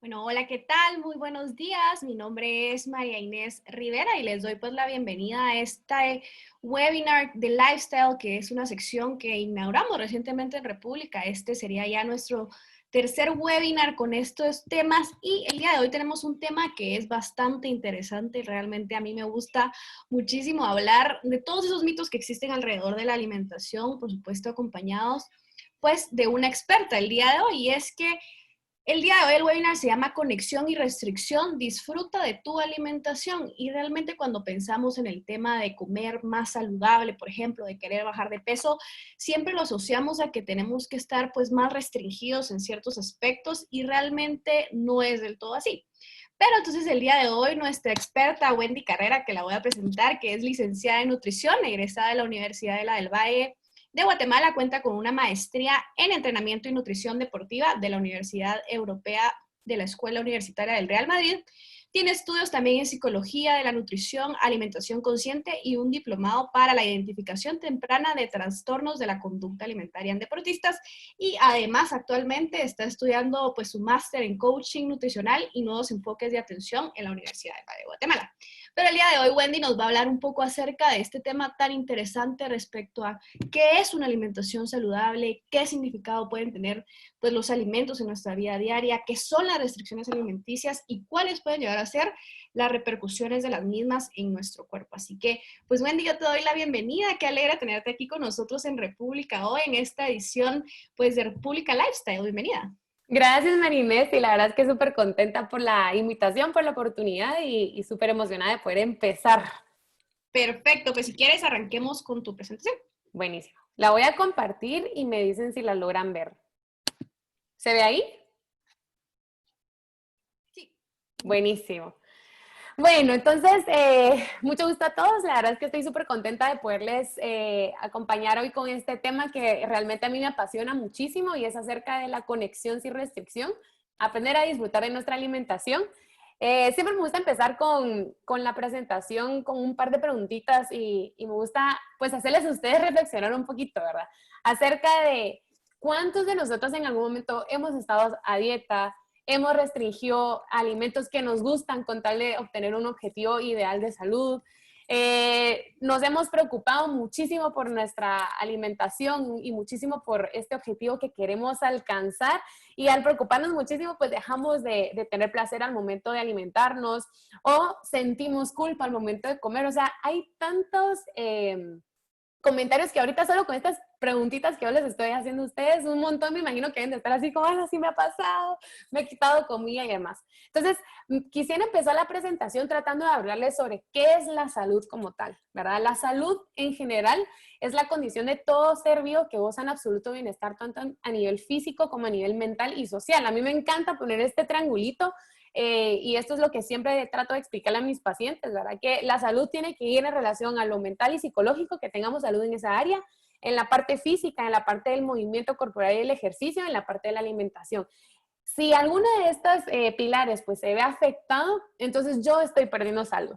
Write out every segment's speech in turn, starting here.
Bueno, hola, ¿qué tal? Muy buenos días. Mi nombre es María Inés Rivera y les doy pues la bienvenida a este webinar de Lifestyle, que es una sección que inauguramos recientemente en República. Este sería ya nuestro tercer webinar con estos temas y el día de hoy tenemos un tema que es bastante interesante y realmente a mí me gusta muchísimo hablar de todos esos mitos que existen alrededor de la alimentación, por supuesto acompañados pues de una experta el día de hoy, y es que el día de hoy el webinar se llama Conexión y Restricción, disfruta de tu alimentación. Y realmente cuando pensamos en el tema de comer más saludable, por ejemplo, de querer bajar de peso, siempre lo asociamos a que tenemos que estar pues más restringidos en ciertos aspectos y realmente no es del todo así. Pero entonces el día de hoy nuestra experta Wendy Carrera, que la voy a presentar, que es licenciada en nutrición, egresada de la Universidad de la del Valle de Guatemala, cuenta con una maestría en entrenamiento y nutrición deportiva de la Universidad Europea de la Escuela Universitaria del Real Madrid. Tiene estudios también en psicología de la nutrición, alimentación consciente y un diplomado para la identificación temprana de trastornos de la conducta alimentaria en deportistas. Y además actualmente está estudiando pues su máster en coaching nutricional y nuevos enfoques de atención en la Universidad de Guatemala. Pero el día de hoy Wendy nos va a hablar un poco acerca de este tema tan interesante respecto a qué es una alimentación saludable, qué significado pueden tener pues, los alimentos en nuestra vida diaria, qué son las restricciones alimenticias y cuáles pueden llegar a ser las repercusiones de las mismas en nuestro cuerpo. Así que, pues Wendy, yo te doy la bienvenida. Qué alegra tenerte aquí con nosotros en República hoy, en esta edición pues, de República Lifestyle. Bienvenida. Gracias, Marinés, y la verdad es que súper contenta por la invitación, por la oportunidad y súper emocionada de poder empezar. Perfecto, pues si quieres arranquemos con tu presentación. Buenísimo. La voy a compartir y me dicen si la logran ver. ¿Se ve ahí? Sí. Buenísimo. Bueno, entonces, mucho gusto a todos. La verdad es que estoy súper contenta de poderles acompañar hoy con este tema que realmente a mí me apasiona muchísimo y es acerca de la conexión sin restricción, aprender a disfrutar de nuestra alimentación. Siempre me gusta empezar con la presentación con un par de preguntitas y me gusta pues hacerles a ustedes reflexionar un poquito, ¿verdad? Acerca de cuántos de nosotros en algún momento hemos estado a dieta, hemos restringido alimentos que nos gustan con tal de obtener un objetivo ideal de salud. Nos hemos preocupado muchísimo por nuestra alimentación y muchísimo por este objetivo que queremos alcanzar, y al preocuparnos muchísimo pues dejamos de tener placer al momento de alimentarnos o sentimos culpa al momento de comer. O sea, hay tantos comentarios que ahorita solo con estas preguntitas que yo les estoy haciendo a ustedes, un montón me imagino que deben de estar así como, así me ha pasado, me he quitado comida y demás. Entonces, quisiera empezar la presentación tratando de hablarles sobre qué es la salud como tal, ¿verdad? La salud en general es la condición de todo ser vivo que goza en absoluto bienestar, tanto a nivel físico como a nivel mental y social. A mí me encanta poner este triangulito y esto es lo que siempre trato de explicarle a mis pacientes, ¿verdad? Que la salud tiene que ir en relación a lo mental y psicológico, que tengamos salud en esa área, en la parte física, en la parte del movimiento corporal y el ejercicio, en la parte de la alimentación. Si alguno de estos pilares pues se ve afectado, entonces yo estoy perdiendo salud.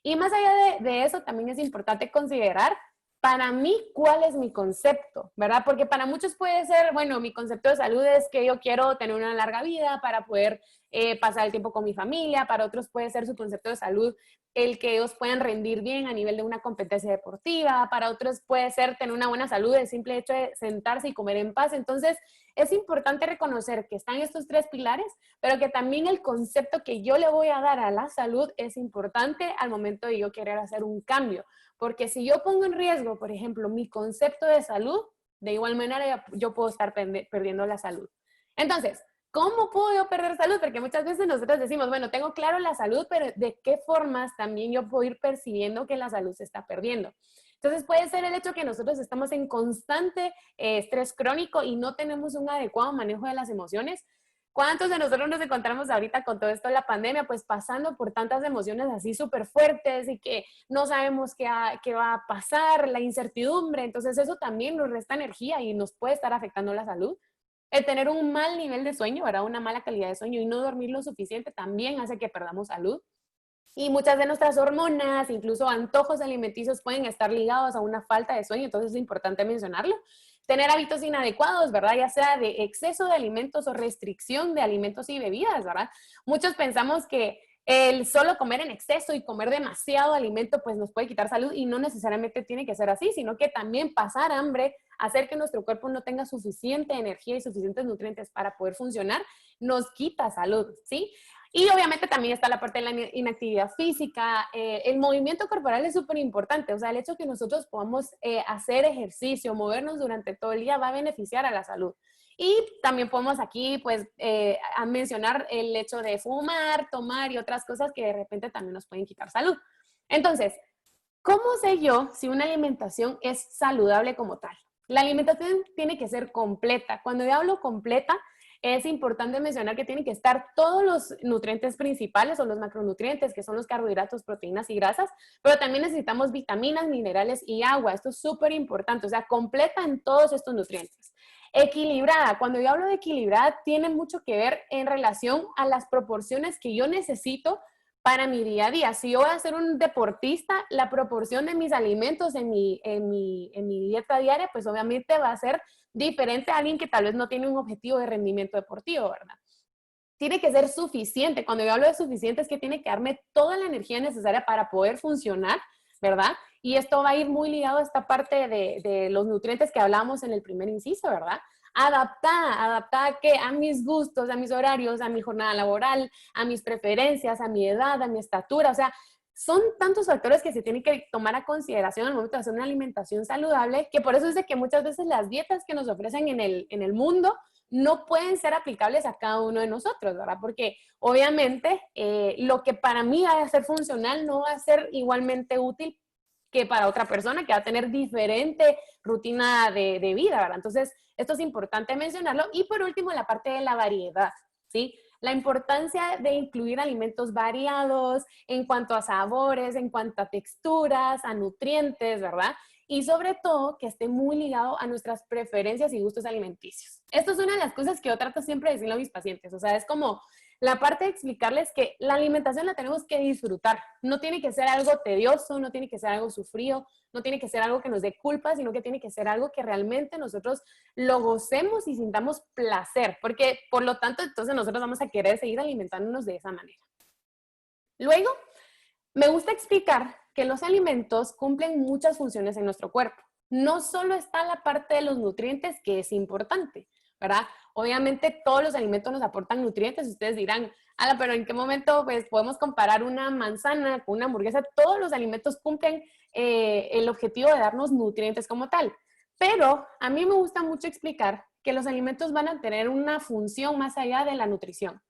Y más allá de eso, también es importante considerar para mí, ¿cuál es mi concepto? ¿Verdad? Porque para muchos puede ser, bueno, mi concepto de salud es que yo quiero tener una larga vida para poder pasar el tiempo con mi familia. Para otros puede ser su concepto de salud el que ellos puedan rendir bien a nivel de una competencia deportiva. Para otros puede ser tener una buena salud, el simple hecho de sentarse y comer en paz. Entonces, es importante reconocer que están estos tres pilares, pero que también el concepto que yo le voy a dar a la salud es importante al momento de yo querer hacer un cambio. Porque si yo pongo en riesgo, por ejemplo, mi concepto de salud, de igual manera yo puedo estar perdiendo la salud. Entonces, ¿cómo puedo yo perder salud? Porque muchas veces nosotros decimos, bueno, tengo claro la salud, pero ¿de qué formas también yo puedo ir percibiendo que la salud se está perdiendo? Entonces puede ser el hecho que nosotros estamos en constante estrés crónico y no tenemos un adecuado manejo de las emociones. ¿Cuántos de nosotros nos encontramos ahorita con todo esto de la pandemia? Pues pasando por tantas emociones así súper fuertes y que no sabemos qué va a pasar, la incertidumbre. Entonces eso también nos resta energía y nos puede estar afectando la salud. El tener un mal nivel de sueño, ¿verdad? Una mala calidad de sueño y no dormir lo suficiente también hace que perdamos salud. Y muchas de nuestras hormonas, incluso antojos alimenticios, pueden estar ligados a una falta de sueño, entonces es importante mencionarlo. Tener hábitos inadecuados, ¿verdad? Ya sea de exceso de alimentos o restricción de alimentos y bebidas, ¿verdad? Muchos pensamos que el solo comer en exceso y comer demasiado alimento pues nos puede quitar salud y no necesariamente tiene que ser así, sino que también pasar hambre, hacer que nuestro cuerpo no tenga suficiente energía y suficientes nutrientes para poder funcionar, nos quita salud, ¿sí? Y obviamente también está la parte de la inactividad física. El movimiento corporal es súper importante. O sea, el hecho de que nosotros podamos hacer ejercicio, movernos durante todo el día va a beneficiar a la salud. Y también podemos aquí, pues, a mencionar el hecho de fumar, tomar y otras cosas que de repente también nos pueden quitar salud. Entonces, ¿cómo sé yo si una alimentación es saludable como tal? La alimentación tiene que ser completa. Cuando yo hablo completa, es importante mencionar que tienen que estar todos los nutrientes principales o los macronutrientes, que son los carbohidratos, proteínas y grasas, pero también necesitamos vitaminas, minerales y agua. Esto es súper importante, o sea, completa en todos estos nutrientes. Equilibrada, cuando yo hablo de equilibrada, tiene mucho que ver en relación a las proporciones que yo necesito para mi día a día. Si yo voy a ser un deportista, la proporción de mis alimentos en mi dieta diaria, pues obviamente va a ser diferente a alguien que tal vez no tiene un objetivo de rendimiento deportivo, ¿verdad? Tiene que ser suficiente. Cuando yo hablo de suficiente es que tiene que darme toda la energía necesaria para poder funcionar, ¿verdad? Y esto va a ir muy ligado a esta parte de los nutrientes que hablábamos en el primer inciso, ¿verdad? Adaptada ¿qué? A mis gustos, a mis horarios, a mi jornada laboral, a mis preferencias, a mi edad, a mi estatura, o sea, son tantos factores que se tienen que tomar a consideración al momento de hacer una alimentación saludable, que por eso es de que muchas veces las dietas que nos ofrecen en el mundo no pueden ser aplicables a cada uno de nosotros, ¿verdad? Porque obviamente lo que para mí va a ser funcional no va a ser igualmente útil que para otra persona que va a tener diferente rutina de vida, ¿verdad? Entonces, esto es importante mencionarlo. Y por último, la parte de la variedad, ¿sí? La importancia de incluir alimentos variados en cuanto a sabores, en cuanto a texturas, a nutrientes, ¿verdad? Y sobre todo que esté muy ligado a nuestras preferencias y gustos alimenticios. Esto es una de las cosas que yo trato siempre de decirle a mis pacientes. O sea, es como la parte de explicarles que la alimentación la tenemos que disfrutar. No tiene que ser algo tedioso, no tiene que ser algo sufrido, no tiene que ser algo que nos dé culpa, sino que tiene que ser algo que realmente nosotros lo gocemos y sintamos placer, porque por lo tanto entonces nosotros vamos a querer seguir alimentándonos de esa manera. Luego, me gusta explicar que los alimentos cumplen muchas funciones en nuestro cuerpo. No solo está la parte de los nutrientes, que es importante, ¿verdad? Obviamente todos los alimentos nos aportan nutrientes. Ustedes dirán, ala, pero ¿en qué momento pues, podemos comparar una manzana con una hamburguesa? Todos los alimentos cumplen el objetivo de darnos nutrientes como tal. Pero a mí me gusta mucho explicar que los alimentos van a tener una función más allá de la nutrición.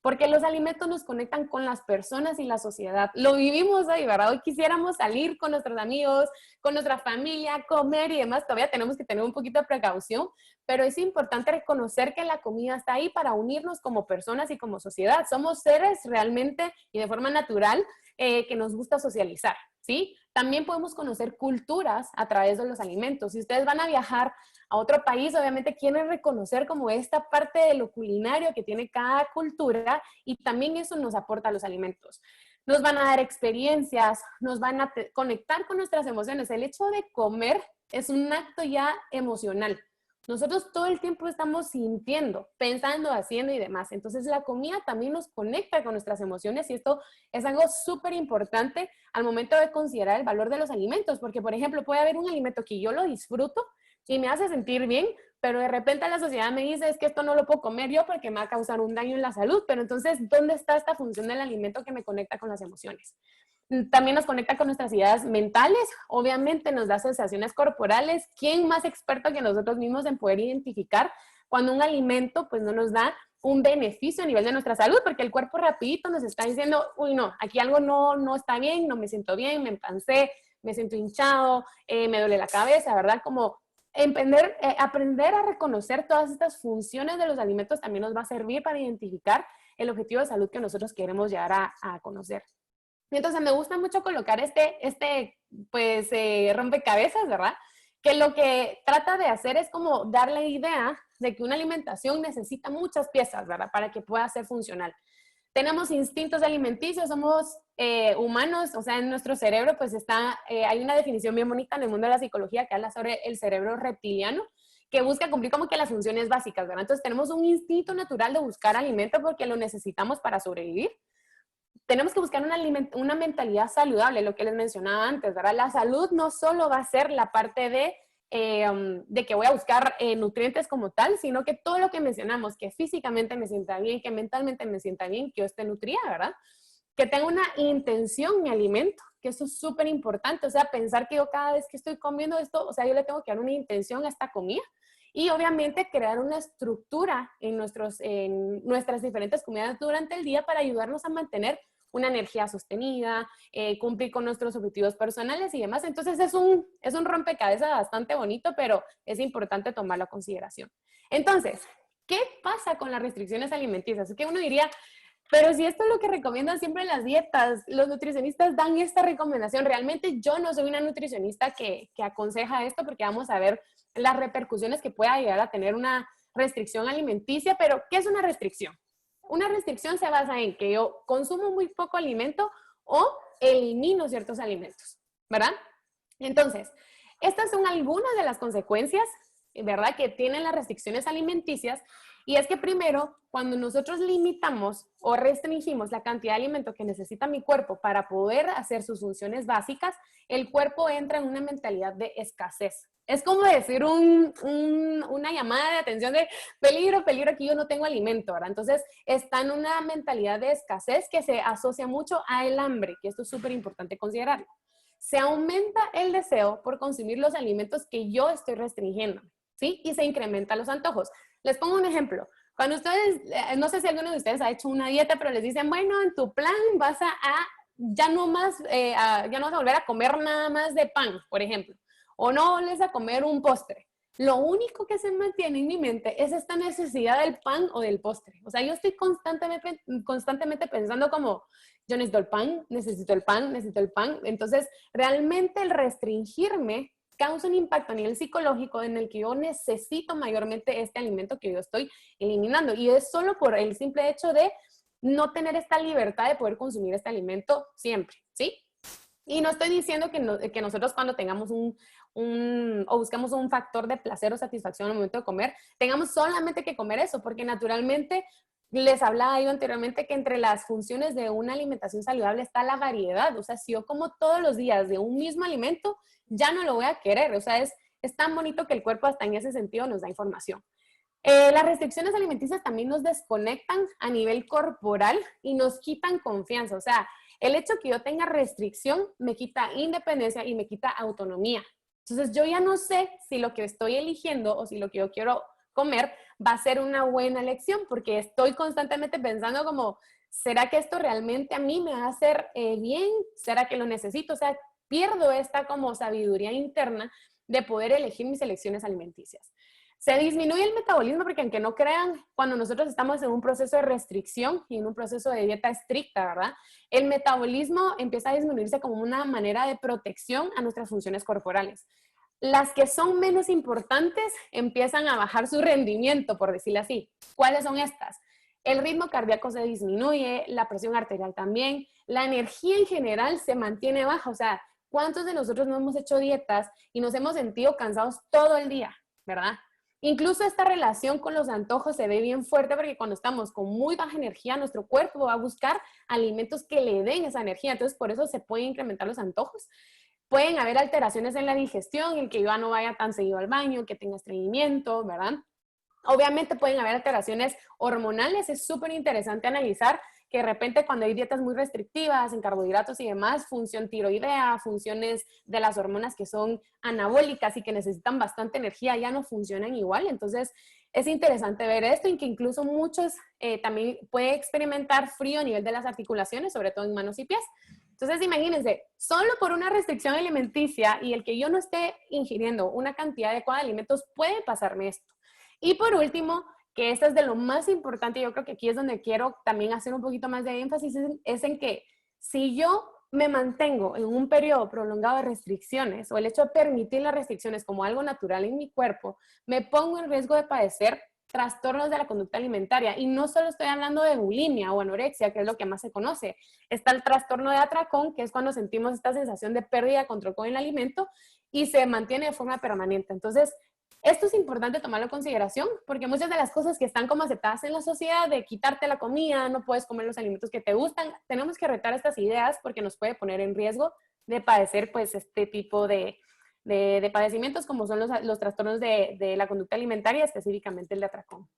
Porque los alimentos nos conectan con las personas y la sociedad. Lo vivimos ahí, ¿verdad? Hoy quisiéramos salir con nuestros amigos, con nuestra familia, comer y demás. Todavía tenemos que tener un poquito de precaución, pero es importante reconocer que la comida está ahí para unirnos como personas y como sociedad. Somos seres realmente y de forma natural que nos gusta socializar, ¿sí? También podemos conocer culturas a través de los alimentos. Si ustedes van a viajar a otro país, obviamente quieren reconocer como esta parte de lo culinario que tiene cada cultura y también eso nos aporta los alimentos. Nos van a dar experiencias, nos van a conectar con nuestras emociones. El hecho de comer es un acto ya emocional. Nosotros todo el tiempo estamos sintiendo, pensando, haciendo y demás. Entonces la comida también nos conecta con nuestras emociones y esto es algo súper importante al momento de considerar el valor de los alimentos. Porque, por ejemplo, puede haber un alimento que yo lo disfruto y me hace sentir bien, pero de repente la sociedad me dice, es que esto no lo puedo comer yo porque me va a causar un daño en la salud. Pero entonces, ¿dónde está esta función del alimento que me conecta con las emociones? También nos conecta con nuestras ideas mentales, obviamente nos da sensaciones corporales. ¿Quién más experto que nosotros mismos en poder identificar cuando un alimento pues no nos da un beneficio a nivel de nuestra salud? Porque el cuerpo rapidito nos está diciendo, uy no, aquí algo no está bien, no me siento bien, me empancé, me siento hinchado, me duele la cabeza, ¿verdad? Como aprender a reconocer todas estas funciones de los alimentos también nos va a servir para identificar el objetivo de salud que nosotros queremos llegar a conocer. Entonces me gusta mucho colocar rompecabezas, ¿verdad? Que lo que trata de hacer es como dar la idea de que una alimentación necesita muchas piezas, ¿verdad? Para que pueda ser funcional. Tenemos instintos alimenticios, somos humanos, o sea, en nuestro cerebro pues hay una definición bien bonita en el mundo de la psicología que habla sobre el cerebro reptiliano, que busca cumplir como que las funciones básicas, ¿verdad? Entonces tenemos un instinto natural de buscar alimento porque lo necesitamos para sobrevivir. Tenemos que buscar una mentalidad saludable, lo que les mencionaba antes, ¿verdad? La salud no solo va a ser la parte de que voy a buscar nutrientes como tal, sino que todo lo que mencionamos, que físicamente me sienta bien, que mentalmente me sienta bien, que yo esté nutrida, ¿verdad? Que tenga una intención mi alimento, que eso es súper importante, o sea, pensar que yo cada vez que estoy comiendo esto, o sea, yo le tengo que dar una intención a esta comida y obviamente crear una estructura en nuestras diferentes comidas durante el día para ayudarnos a mantener una energía sostenida, cumplir con nuestros objetivos personales y demás. Entonces es un rompecabezas bastante bonito, pero es importante tomarlo a consideración. Entonces, ¿qué pasa con las restricciones alimenticias? Es que uno diría, pero si esto es lo que recomiendan siempre las dietas, los nutricionistas dan esta recomendación. Realmente yo no soy una nutricionista que aconseja esto porque vamos a ver las repercusiones que pueda llegar a tener una restricción alimenticia, pero ¿qué es una restricción? Una restricción se basa en que yo consumo muy poco alimento o elimino ciertos alimentos, ¿verdad? Entonces, estas son algunas de las consecuencias, ¿verdad?, que tienen las restricciones alimenticias. Y es que primero, cuando nosotros limitamos o restringimos la cantidad de alimento que necesita mi cuerpo para poder hacer sus funciones básicas, el cuerpo entra en una mentalidad de escasez. Es como decir una llamada de atención de peligro, peligro, aquí yo no tengo alimento, ¿verdad? Entonces está en una mentalidad de escasez que se asocia mucho al hambre, que esto es súper importante considerarlo. Se aumenta el deseo por consumir los alimentos que yo estoy restringiendo, ¿sí? Y se incrementan los antojos. Les pongo un ejemplo. Cuando ustedes, no sé si alguno de ustedes ha hecho una dieta, pero les dicen, bueno, en tu plan vas ya no vas a volver a comer nada más de pan, por ejemplo. O no vuelves a comer un postre. Lo único que se mantiene en mi mente es esta necesidad del pan o del postre. O sea, yo estoy constantemente pensando como, yo necesito el pan, necesito el pan, necesito el pan. Entonces, realmente el restringirme causa un impacto a nivel psicológico en el que yo necesito mayormente este alimento que yo estoy eliminando. Y es solo por el simple hecho de no tener esta libertad de poder consumir este alimento siempre, ¿sí? Y no estoy diciendo que nosotros cuando tengamos o buscamos un factor de placer o satisfacción al momento de comer, tengamos solamente que comer eso, porque naturalmente, les hablaba yo anteriormente que entre las funciones de una alimentación saludable está la variedad. O sea, si yo como todos los días de un mismo alimento, ya no lo voy a querer. O sea, es tan bonito que el cuerpo hasta en ese sentido nos da información. Las restricciones alimenticias también nos desconectan a nivel corporal y nos quitan confianza. O sea, el hecho que yo tenga restricción me quita independencia y me quita autonomía. Entonces, yo ya no sé si lo que estoy eligiendo o si lo que yo quiero comer va a ser una buena elección, porque estoy constantemente pensando como, ¿será que esto realmente a mí me va a hacer bien? ¿Será que lo necesito? O sea, pierdo esta como sabiduría interna de poder elegir mis elecciones alimenticias. Se disminuye el metabolismo porque, aunque no crean, cuando nosotros estamos en un proceso de restricción y en un proceso de dieta estricta, ¿verdad? El metabolismo empieza a disminuirse como una manera de protección a nuestras funciones corporales. Las que son menos importantes empiezan a bajar su rendimiento, por decirlo así. ¿Cuáles son estas? El ritmo cardíaco se disminuye, la presión arterial también, la energía en general se mantiene baja. O sea, ¿cuántos de nosotros no hemos hecho dietas y nos hemos sentido cansados todo el día, ¿verdad? Incluso esta relación con los antojos se ve bien fuerte porque cuando estamos con muy baja energía, nuestro cuerpo va a buscar alimentos que le den esa energía. Entonces, por eso se pueden incrementar los antojos. Pueden haber alteraciones en la digestión, en que yo ya no vaya tan seguido al baño, que tenga estreñimiento, ¿verdad? Obviamente pueden haber alteraciones hormonales. Es súper interesante analizar que de repente cuando hay dietas muy restrictivas en carbohidratos y demás, función tiroidea, funciones de las hormonas que son anabólicas y que necesitan bastante energía, ya no funcionan igual. Entonces es interesante ver esto, y que incluso muchos también pueden experimentar frío a nivel de las articulaciones, sobre todo en manos y pies. Entonces, imagínense, solo por una restricción alimenticia y el que yo no esté ingiriendo una cantidad adecuada de alimentos puede pasarme esto. Y por último, que esto es de lo más importante, yo creo que aquí es donde quiero también hacer un poquito más de énfasis, es en que si yo me mantengo en un periodo prolongado de restricciones o el hecho de permitir las restricciones como algo natural en mi cuerpo, me pongo en riesgo de padecer trastornos de la conducta alimentaria. Y no solo estoy hablando de bulimia o anorexia, que es lo que más se conoce. Está el trastorno de atracón, que es cuando sentimos esta sensación de pérdida de control con el alimento y se mantiene de forma permanente. Entonces, esto es importante tomarlo en consideración porque muchas de las cosas que están como aceptadas en la sociedad de quitarte la comida, no puedes comer los alimentos que te gustan, tenemos que retar estas ideas porque nos puede poner en riesgo de padecer pues este tipo de padecimientos como son los trastornos de la conducta alimentaria, específicamente el de atracón.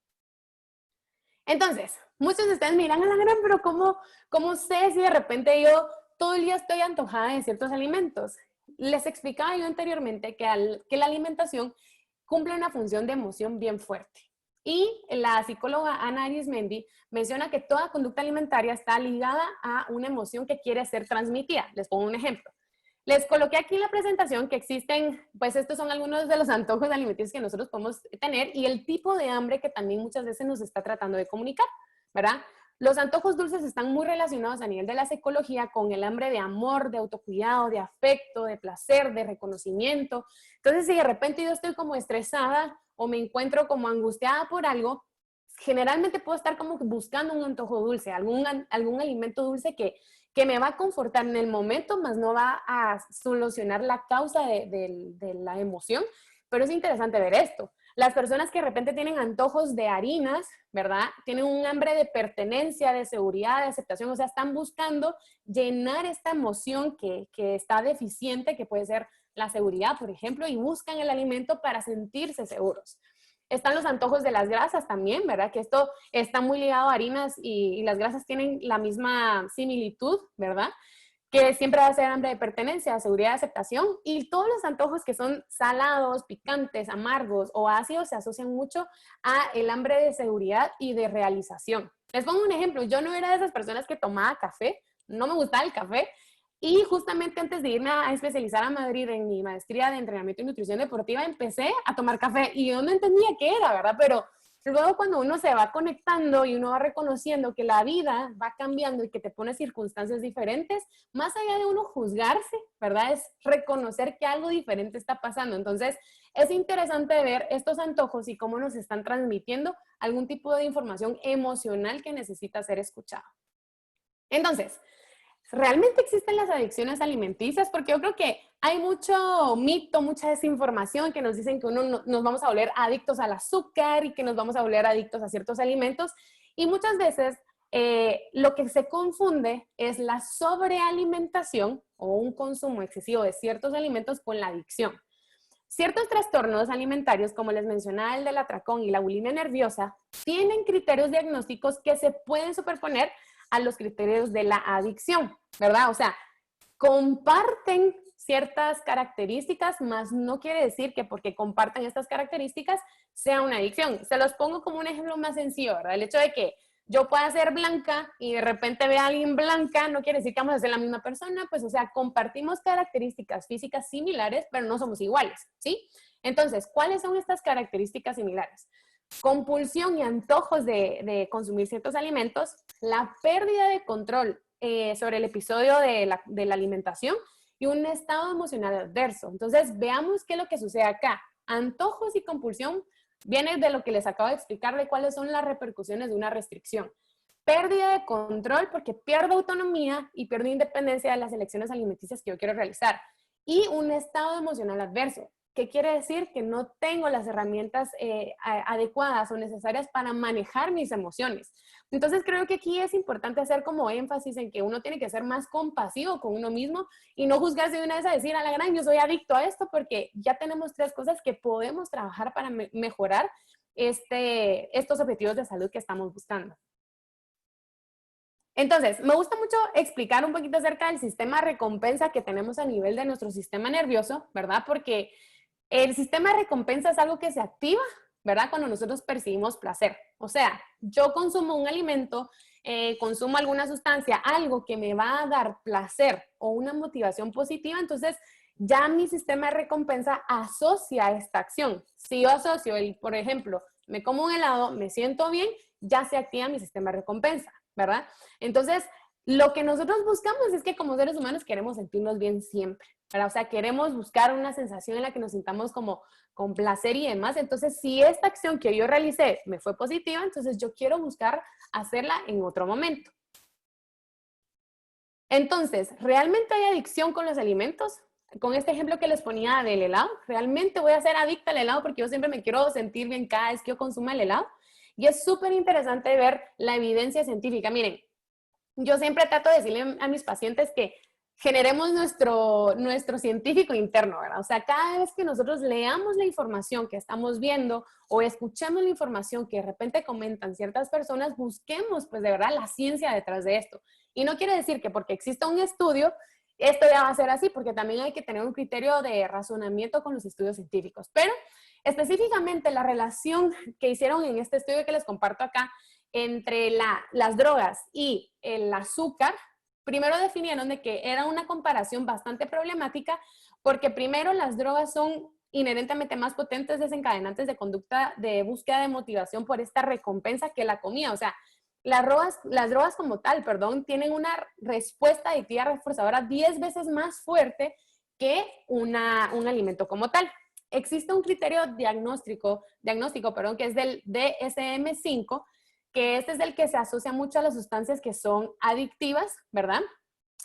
Entonces, muchos de ustedes miran a la gran, pero ¿cómo sé si de repente yo todo el día estoy antojada de ciertos alimentos? Les explicaba yo anteriormente que la alimentación cumple una función de emoción bien fuerte. Y la psicóloga Ana Arismendi menciona que toda conducta alimentaria está ligada a una emoción que quiere ser transmitida. Les pongo un ejemplo. Les coloqué aquí en la presentación que existen, pues estos son algunos de los antojos alimenticios que nosotros podemos tener y el tipo de hambre que también muchas veces nos está tratando de comunicar, ¿verdad? Los antojos dulces están muy relacionados a nivel de la psicología con el hambre de amor, de autocuidado, de afecto, de placer, de reconocimiento. Entonces, si de repente yo estoy como estresada o me encuentro como angustiada por algo, generalmente puedo estar como buscando un antojo dulce, algún alimento dulce que me va a confortar en el momento, más no va a solucionar la causa de la emoción. Pero es interesante ver esto. Las personas que de repente tienen antojos de harinas, ¿verdad? Tienen un hambre de pertenencia, de seguridad, de aceptación, o sea, están buscando llenar esta emoción que está deficiente, que puede ser la seguridad, por ejemplo, y buscan el alimento para sentirse seguros. Están los antojos de las grasas también, ¿verdad? Que esto está muy ligado a harinas y las grasas tienen la misma similitud, ¿verdad? Que siempre va a ser hambre de pertenencia, seguridad, de aceptación, y todos los antojos que son salados, picantes, amargos o ácidos se asocian mucho a el hambre de seguridad y de realización. Les pongo un ejemplo, yo no era de esas personas que tomaba café, no me gustaba el café, y justamente antes de irme a especializar a Madrid en mi maestría de entrenamiento y nutrición deportiva, empecé a tomar café y yo no entendía qué era, ¿verdad? Pero luego cuando uno se va conectando y uno va reconociendo que la vida va cambiando y que te pone circunstancias diferentes, más allá de uno juzgarse, ¿verdad? Es reconocer que algo diferente está pasando. Entonces, es interesante ver estos antojos y cómo nos están transmitiendo algún tipo de información emocional que necesita ser escuchado. Entonces, ¿realmente existen las adicciones alimenticias? Porque yo creo que hay mucho mito, mucha desinformación que nos dicen que nos vamos a volver adictos al azúcar y que nos vamos a volver adictos a ciertos alimentos. Y muchas veces lo que se confunde es la sobrealimentación o un consumo excesivo de ciertos alimentos con la adicción. Ciertos trastornos alimentarios, como les mencionaba el del atracón y la bulimia nerviosa, tienen criterios diagnósticos que se pueden superponer a los criterios de la adicción, ¿verdad? O sea, comparten ciertas características, más no quiere decir que porque compartan estas características sea una adicción. Se los pongo como un ejemplo más sencillo, ¿verdad? El hecho de que yo pueda ser blanca y de repente vea a alguien blanca, no quiere decir que vamos a ser la misma persona, pues, o sea, compartimos características físicas similares, pero no somos iguales, ¿sí? Entonces, ¿cuáles son estas características similares? Compulsión y antojos de consumir ciertos alimentos, la pérdida de control sobre el episodio de la alimentación y un estado emocional adverso. Entonces, veamos qué es lo que sucede acá. Antojos y compulsión viene de lo que les acabo de explicar de cuáles son las repercusiones de una restricción. Pérdida de control porque pierdo autonomía y pierdo independencia de las elecciones alimenticias que yo quiero realizar. Y un estado emocional adverso. ¿Qué quiere decir? Que no tengo las herramientas adecuadas o necesarias para manejar mis emociones. Entonces creo que aquí es importante hacer como énfasis en que uno tiene que ser más compasivo con uno mismo y no juzgarse de una vez a decir, a la gran, yo soy adicto a esto, porque ya tenemos 3 cosas que podemos trabajar para mejorar estos objetivos de salud que estamos buscando. Entonces, me gusta mucho explicar un poquito acerca del sistema de recompensa que tenemos a nivel de nuestro sistema nervioso, ¿verdad? Porque el sistema de recompensa es algo que se activa, ¿verdad? Cuando nosotros percibimos placer. O sea, yo consumo un alimento consumo alguna sustancia, algo que me va a dar placer o una motivación positiva, entonces ya mi sistema de recompensa asocia esta acción. Si yo asocio, por ejemplo, me como un helado, me siento bien, ya se activa mi sistema de recompensa, ¿verdad? Entonces, lo que nosotros buscamos es que como seres humanos queremos sentirnos bien siempre, ¿verdad? O sea, queremos buscar una sensación en la que nos sintamos como con placer y demás. Entonces, si esta acción que yo realicé me fue positiva, entonces yo quiero buscar hacerla en otro momento. Entonces, ¿realmente hay adicción con los alimentos? Con este ejemplo que les ponía del helado, ¿realmente voy a ser adicta al helado porque yo siempre me quiero sentir bien cada vez que yo consumo el helado? Y es súper interesante ver la evidencia científica. Miren, yo siempre trato de decirle a mis pacientes que generemos nuestro científico interno, ¿verdad? O sea, cada vez que nosotros leamos la información que estamos viendo o escuchemos la información que de repente comentan ciertas personas, busquemos pues de verdad la ciencia detrás de esto. Y no quiere decir que porque exista un estudio, esto ya va a ser así, porque también hay que tener un criterio de razonamiento con los estudios científicos. Pero específicamente la relación que hicieron en este estudio que les comparto acá entre las drogas y el azúcar, primero definieron de que era una comparación bastante problemática porque primero las drogas son inherentemente más potentes desencadenantes de conducta de búsqueda de motivación por esta recompensa que la comida. O sea, las drogas como tal, perdón, tienen una respuesta adictiva reforzadora 10 veces más fuerte que un alimento como tal. Existe un criterio diagnóstico, perdón, que es del DSM-5, que este es el que se asocia mucho a las sustancias que son adictivas, ¿verdad?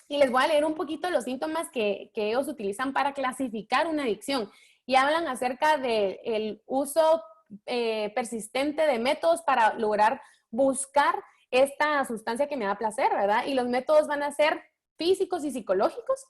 Y les voy a leer un poquito los síntomas que ellos utilizan para clasificar una adicción. Y hablan acerca del uso persistente de métodos para lograr buscar esta sustancia que me da placer, ¿verdad? Y los métodos van a ser físicos y psicológicos.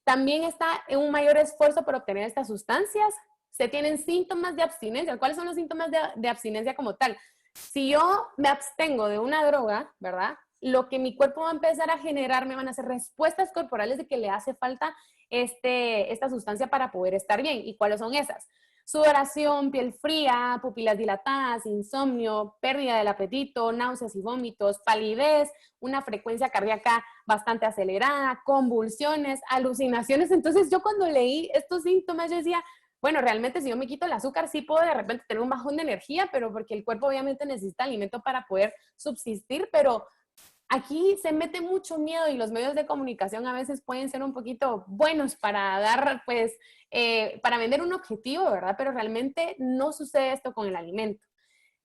También está un mayor esfuerzo por obtener estas sustancias. Se tienen síntomas de abstinencia. ¿Cuáles son los síntomas de abstinencia como tal? Si yo me abstengo de una droga, ¿verdad? Lo que mi cuerpo va a empezar a generar me van a hacer respuestas corporales de que le hace falta esta sustancia para poder estar bien. ¿Y cuáles son esas? Sudoración, piel fría, pupilas dilatadas, insomnio, pérdida del apetito, náuseas y vómitos, palidez, una frecuencia cardíaca bastante acelerada, convulsiones, alucinaciones. Entonces yo cuando leí estos síntomas yo decía, bueno, realmente si yo me quito el azúcar sí puedo de repente tener un bajón de energía, pero porque el cuerpo obviamente necesita alimento para poder subsistir, pero aquí se mete mucho miedo y los medios de comunicación a veces pueden ser un poquito buenos para dar, pues, para vender un objetivo, ¿verdad? Pero realmente no sucede esto con el alimento.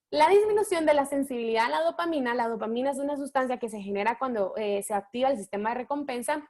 La disminución de la sensibilidad a la dopamina es una sustancia que se genera cuando se activa el sistema de recompensa.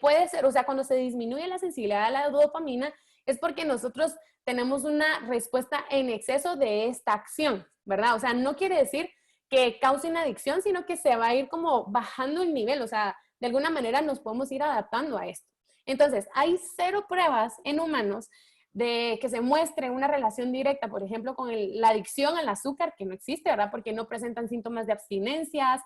Puede ser, o sea, cuando se disminuye la sensibilidad a la dopamina es porque nosotros tenemos una respuesta en exceso de esta acción, ¿verdad? O sea, no quiere decir que cause una adicción, sino que se va a ir como bajando el nivel, o sea, de alguna manera nos podemos ir adaptando a esto. Entonces, hay 0 pruebas en humanos de que se muestre una relación directa, por ejemplo, con la adicción al azúcar, que no existe, ¿verdad? Porque no presentan síntomas de abstinencias.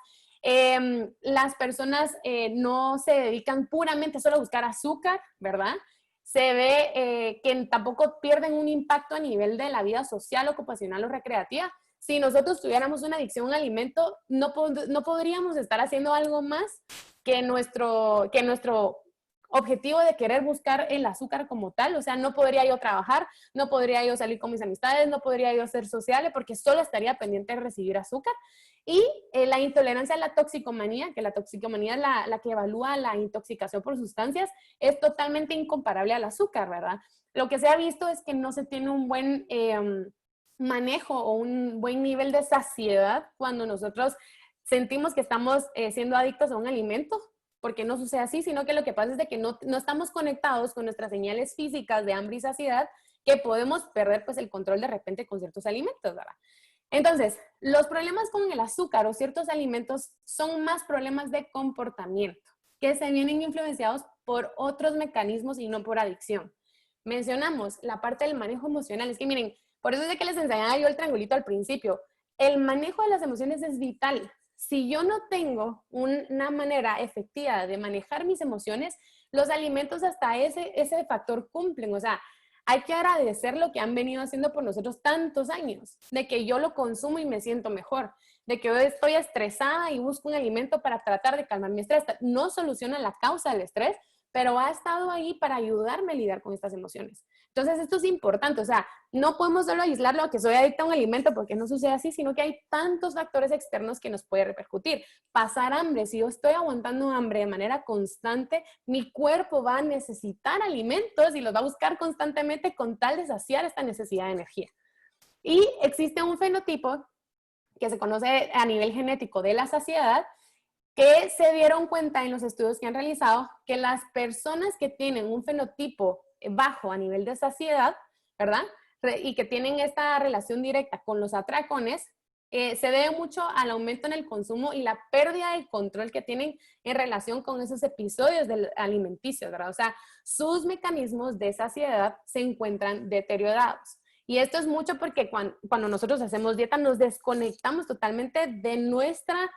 Las personas no se dedican puramente solo a buscar azúcar, ¿verdad? Se ve que tampoco pierden un impacto a nivel de la vida social, ocupacional o recreativa. Si nosotros tuviéramos una adicción a un alimento, no podríamos estar haciendo algo más que nuestro objetivo de querer buscar el azúcar como tal. O sea, no podría yo trabajar, no podría yo salir con mis amistades, no podría yo ser sociable porque solo estaría pendiente de recibir azúcar. Y la intolerancia a la toxicomanía, que la toxicomanía es la que evalúa la intoxicación por sustancias, es totalmente incomparable al azúcar, ¿verdad? Lo que se ha visto es que no se tiene un buen manejo o un buen nivel de saciedad cuando nosotros sentimos que estamos siendo adictos a un alimento, porque no sucede así, sino que lo que pasa es de que no estamos conectados con nuestras señales físicas de hambre y saciedad, que podemos perder pues el control de repente con ciertos alimentos, ¿verdad? Entonces, los problemas con el azúcar o ciertos alimentos son más problemas de comportamiento, que se vienen influenciados por otros mecanismos y no por adicción. Mencionamos la parte del manejo emocional. Es que miren, por eso es de que les enseñaba yo el triangulito al principio. El manejo de las emociones es vital. Si yo no tengo una manera efectiva de manejar mis emociones, los alimentos hasta ese factor cumplen. O sea, hay que agradecer lo que han venido haciendo por nosotros tantos años, de que yo lo consumo y me siento mejor, de que yo estoy estresada y busco un alimento para tratar de calmar mi estrés. No soluciona la causa del estrés, pero ha estado ahí para ayudarme a lidiar con estas emociones. Entonces, esto es importante, o sea, no podemos solo aislarlo a que soy adicta a un alimento porque no sucede así, sino que hay tantos factores externos que nos puede repercutir. Pasar hambre, si yo estoy aguantando hambre de manera constante, mi cuerpo va a necesitar alimentos y los va a buscar constantemente con tal de saciar esta necesidad de energía. Y existe un fenotipo que se conoce a nivel genético de la saciedad, que se dieron cuenta en los estudios que han realizado que las personas que tienen un fenotipo bajo a nivel de saciedad, ¿verdad? Y que tienen esta relación directa con los atracones, se debe mucho al aumento en el consumo y la pérdida de control que tienen en relación con esos episodios alimenticios, ¿verdad? O sea, sus mecanismos de saciedad se encuentran deteriorados. Y esto es mucho porque cuando nosotros hacemos dieta nos desconectamos totalmente de nuestra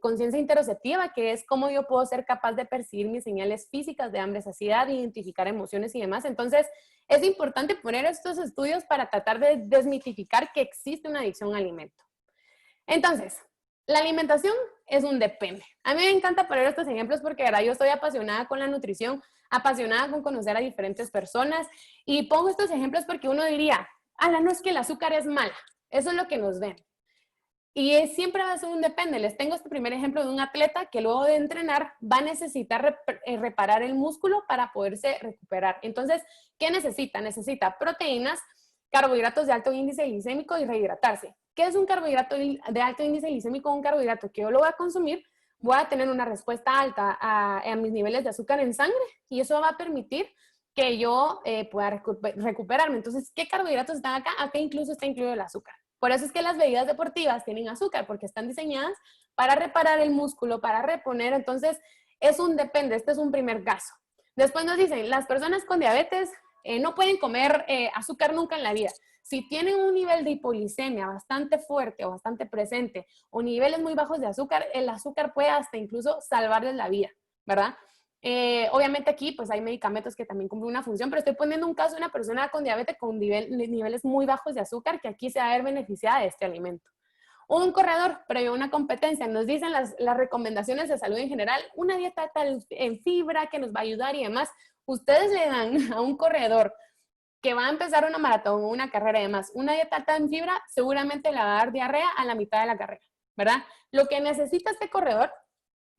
conciencia interoceptiva, que es cómo yo puedo ser capaz de percibir mis señales físicas de hambre, saciedad, identificar emociones y demás. Entonces, es importante poner estos estudios para tratar de desmitificar que existe una adicción al alimento. Entonces, la alimentación es un depende. A mí me encanta poner estos ejemplos porque, ¿verdad? Yo estoy apasionada con la nutrición, apasionada con conocer a diferentes personas y pongo estos ejemplos porque uno diría, ala, no es que el azúcar es mala, eso es lo que nos ven. Y siempre va a ser un depende. Les tengo este primer ejemplo de un atleta que luego de entrenar va a necesitar reparar el músculo para poderse recuperar. Entonces, ¿qué necesita? Necesita proteínas, carbohidratos de alto índice glicémico y rehidratarse. ¿Qué es un carbohidrato de alto índice glicémico? Un carbohidrato que yo lo voy a consumir, voy a tener una respuesta alta a mis niveles de azúcar en sangre y eso va a permitir que yo pueda recuperarme. Entonces, ¿qué carbohidratos están acá? Acá incluso está incluido el azúcar. Por eso es que las bebidas deportivas tienen azúcar, porque están diseñadas para reparar el músculo, para reponer. Entonces, es un depende. Este es un primer caso. Después nos dicen, las personas con diabetes no pueden comer azúcar nunca en la vida. Si tienen un nivel de hipoglicemia bastante fuerte o bastante presente o niveles muy bajos de azúcar, el azúcar puede hasta incluso salvarles la vida, ¿verdad? Obviamente aquí pues hay medicamentos que también cumplen una función, pero estoy poniendo un caso de una persona con diabetes con niveles muy bajos de azúcar que aquí se va a ver beneficiada de este alimento. Un corredor previo a una competencia, nos dicen las recomendaciones de salud en general, una dieta tal en fibra que nos va a ayudar y demás. Ustedes le dan a un corredor que va a empezar una maratón o una carrera y demás, una dieta alta en fibra, seguramente le va a dar diarrea a la mitad de la carrera, ¿verdad? Lo que necesita este corredor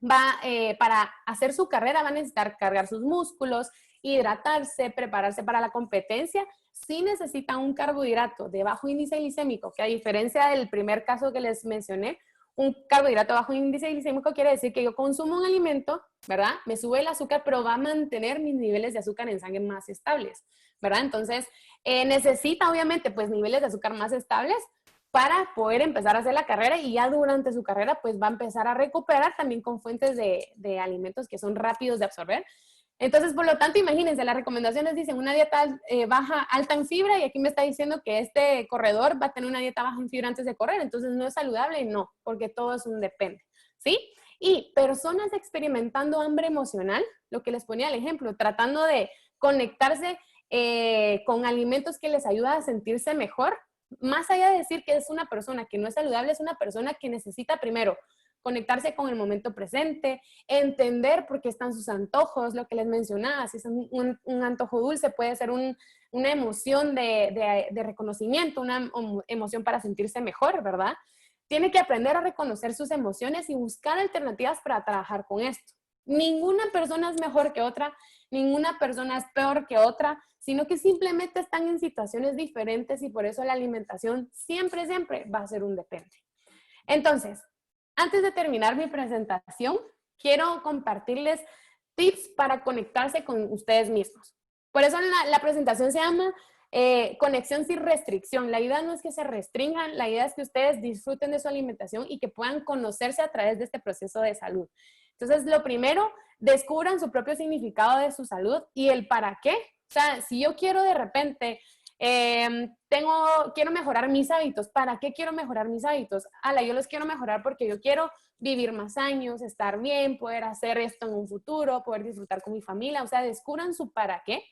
para hacer su carrera va a necesitar cargar sus músculos, hidratarse, prepararse para la competencia. Sí necesita un carbohidrato de bajo índice glicémico, que a diferencia del primer caso que les mencioné, un carbohidrato bajo índice glicémico quiere decir que yo consumo un alimento, ¿verdad? Me sube el azúcar, pero va a mantener mis niveles de azúcar en sangre más estables, ¿verdad? Entonces, necesita obviamente pues niveles de azúcar más estables para poder empezar a hacer la carrera y ya durante su carrera pues va a empezar a recuperar también con fuentes de alimentos que son rápidos de absorber. Entonces, por lo tanto, imagínense, las recomendaciones dicen una dieta baja, alta en fibra y aquí me está diciendo que este corredor va a tener una dieta baja en fibra antes de correr, entonces no es saludable, no, porque todo es un depende, ¿sí? Y personas experimentando hambre emocional, lo que les ponía el ejemplo, tratando de conectarse con alimentos que les ayudan a sentirse mejor, más allá de decir que es una persona que no es saludable, es una persona que necesita primero conectarse con el momento presente, entender por qué están sus antojos, lo que les mencionaba, si es un antojo dulce, puede ser una emoción de reconocimiento, una emoción para sentirse mejor, ¿verdad? Tiene que aprender a reconocer sus emociones y buscar alternativas para trabajar con esto. Ninguna persona es mejor que otra, ninguna persona es peor que otra, sino que simplemente están en situaciones diferentes y por eso la alimentación siempre, siempre va a ser un depende. Entonces, antes de terminar mi presentación, quiero compartirles tips para conectarse con ustedes mismos. Por eso la presentación se llama conexión sin restricción. La idea no es que se restrinjan, la idea es que ustedes disfruten de su alimentación y que puedan conocerse a través de este proceso de salud. Entonces, lo primero, descubran su propio significado de su salud y el para qué. O sea, si yo quiero de repente, quiero mejorar mis hábitos. ¿Para qué quiero mejorar mis hábitos? Yo los quiero mejorar porque yo quiero vivir más años, estar bien, poder hacer esto en un futuro, poder disfrutar con mi familia. O sea, descubran su para qué.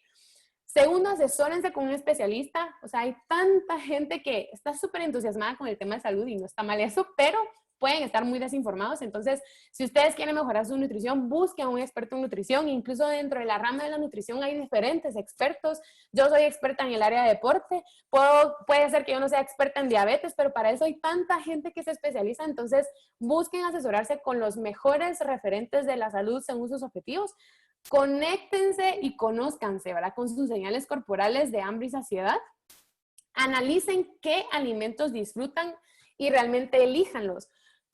Segundo, asesórense con un especialista. O sea, hay tanta gente que está súper entusiasmada con el tema de salud y no está mal eso, pero pueden estar muy desinformados. Entonces, si ustedes quieren mejorar su nutrición, busquen a un experto en nutrición. Incluso dentro de la rama de la nutrición hay diferentes expertos. Yo soy experta en el área de deporte. Puede ser que yo no sea experta en diabetes, pero para eso hay tanta gente que se especializa. Entonces, busquen asesorarse con los mejores referentes de la salud según sus objetivos. Conéctense y conózcanse, ¿verdad? Con sus señales corporales de hambre y saciedad. Analicen qué alimentos disfrutan y realmente elíjanlos.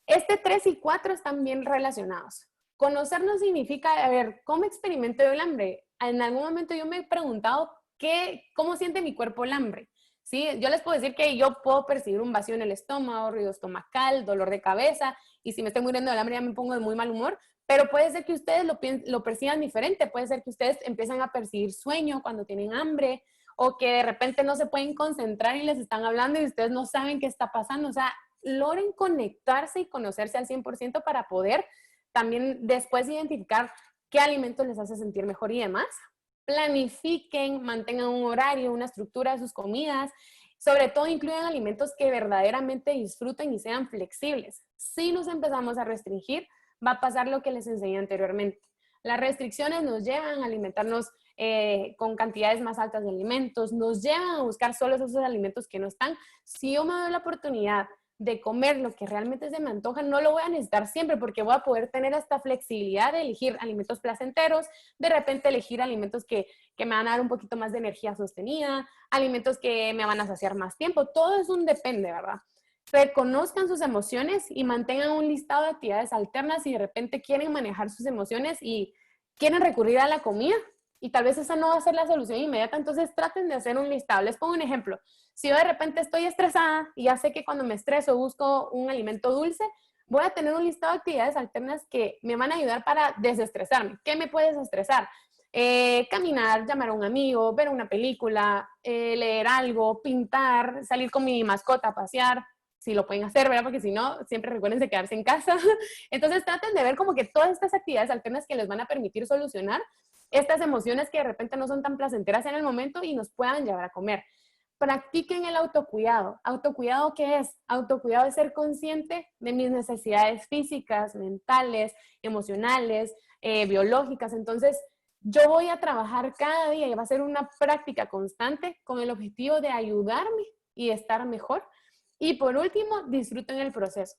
Este 3 y 4 están bien relacionados. Conocernos significa, a ver, ¿cómo experimento yo el hambre? En algún momento yo me he preguntado cómo siente mi cuerpo el hambre. ¿Sí? Yo les puedo decir que yo puedo percibir un vacío en el estómago, ruido estomacal, dolor de cabeza, y si me estoy muriendo del hambre ya me pongo de muy mal humor, pero puede ser que ustedes lo perciban diferente, puede ser que ustedes empiezan a percibir sueño cuando tienen hambre, o que de repente no se pueden concentrar y les están hablando y ustedes no saben qué está pasando. O sea, logren conectarse y conocerse al 100% para poder también después identificar qué alimentos les hace sentir mejor y demás. Planifiquen, mantengan un horario, una estructura de sus comidas. Sobre todo incluyan alimentos que verdaderamente disfruten y sean flexibles. Si nos empezamos a restringir, va a pasar lo que les enseñé anteriormente. Las restricciones nos llevan a alimentarnos con cantidades más altas de alimentos, nos llevan a buscar solo esos alimentos que no están. Si yo me doy la oportunidad de comer lo que realmente se me antoja, no lo voy a necesitar siempre porque voy a poder tener esta flexibilidad de elegir alimentos placenteros, de repente elegir alimentos que me van a dar un poquito más de energía sostenida, alimentos que me van a saciar más tiempo. Todo es un depende, ¿verdad? Reconozcan sus emociones y mantengan un listado de actividades alternas si de repente quieren manejar sus emociones y quieren recurrir a la comida y tal vez esa no va a ser la solución inmediata, entonces traten de hacer un listado. Les pongo un ejemplo. Si yo de repente estoy estresada y ya sé que cuando me estreso busco un alimento dulce, voy a tener un listado de actividades alternas que me van a ayudar para desestresarme. ¿Qué me puede desestresar? Caminar, llamar a un amigo, ver una película, leer algo, pintar, salir con mi mascota a pasear, si lo pueden hacer, ¿verdad? Porque si no, siempre recuerden de quedarse en casa. Entonces traten de ver como que todas estas actividades alternas que les van a permitir solucionar estas emociones que de repente no son tan placenteras en el momento y nos puedan llevar a comer. Practiquen el autocuidado. ¿Autocuidado qué es? Autocuidado es ser consciente de mis necesidades físicas, mentales, emocionales, biológicas. Entonces, yo voy a trabajar cada día y va a ser una práctica constante con el objetivo de ayudarme y estar mejor. Y por último, disfruten el proceso.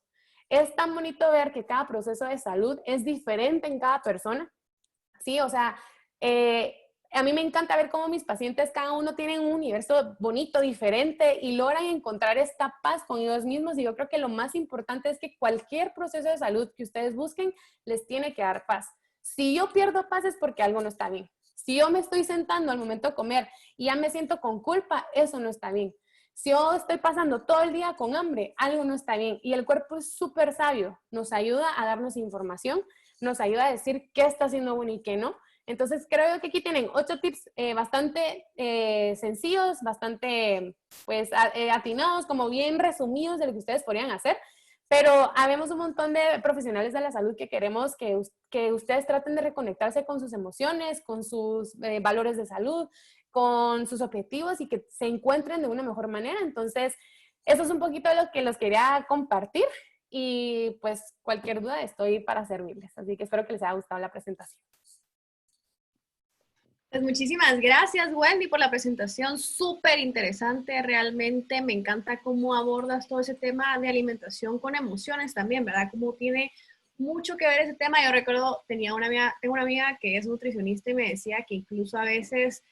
Es tan bonito ver que cada proceso de salud es diferente en cada persona. Sí, o sea, a mí me encanta ver cómo mis pacientes, cada uno tiene un universo bonito, diferente y logran encontrar esta paz con ellos mismos. Y yo creo que lo más importante es que cualquier proceso de salud que ustedes busquen les tiene que dar paz. Si yo pierdo paz es porque algo no está bien. Si yo me estoy sentando al momento de comer y ya me siento con culpa, eso no está bien. Si yo estoy pasando todo el día con hambre, algo no está bien. Y el cuerpo es súper sabio, nos ayuda a darnos información, nos ayuda a decir qué está haciendo bueno y qué no. Entonces creo que aquí tienen 8 tips bastante sencillos, bastante pues atinados, como bien resumidos de lo que ustedes podrían hacer. Pero habemos un montón de profesionales de la salud que queremos que ustedes traten de reconectarse con sus emociones, con sus valores de salud, con sus objetivos y que se encuentren de una mejor manera. Entonces, eso es un poquito de lo que los quería compartir y pues cualquier duda estoy para servirles. Así que espero que les haya gustado la presentación. Pues muchísimas gracias, Wendy, por la presentación, súper interesante, realmente me encanta cómo abordas todo ese tema de alimentación con emociones también, ¿verdad? Cómo tiene mucho que ver ese tema. Yo recuerdo, tengo una amiga que es nutricionista y me decía que incluso a veces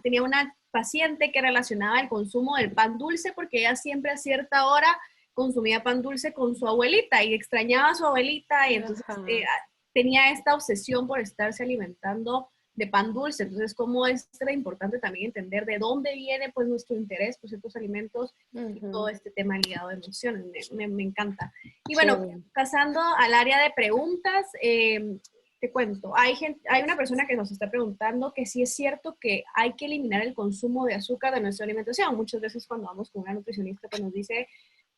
tenía una paciente que relacionaba el consumo del pan dulce porque ella siempre a cierta hora consumía pan dulce con su abuelita y extrañaba a su abuelita y entonces tenía esta obsesión por estarse alimentando de pan dulce. Entonces, cómo es importante también entender de dónde viene pues nuestro interés por ciertos alimentos y todo este tema ligado de emociones. Me encanta. Y bueno, sí, pasando al área de preguntas, te cuento, hay una persona que nos está preguntando que si es cierto que hay que eliminar el consumo de azúcar de nuestra alimentación. Muchas veces cuando vamos con una nutricionista pues nos dice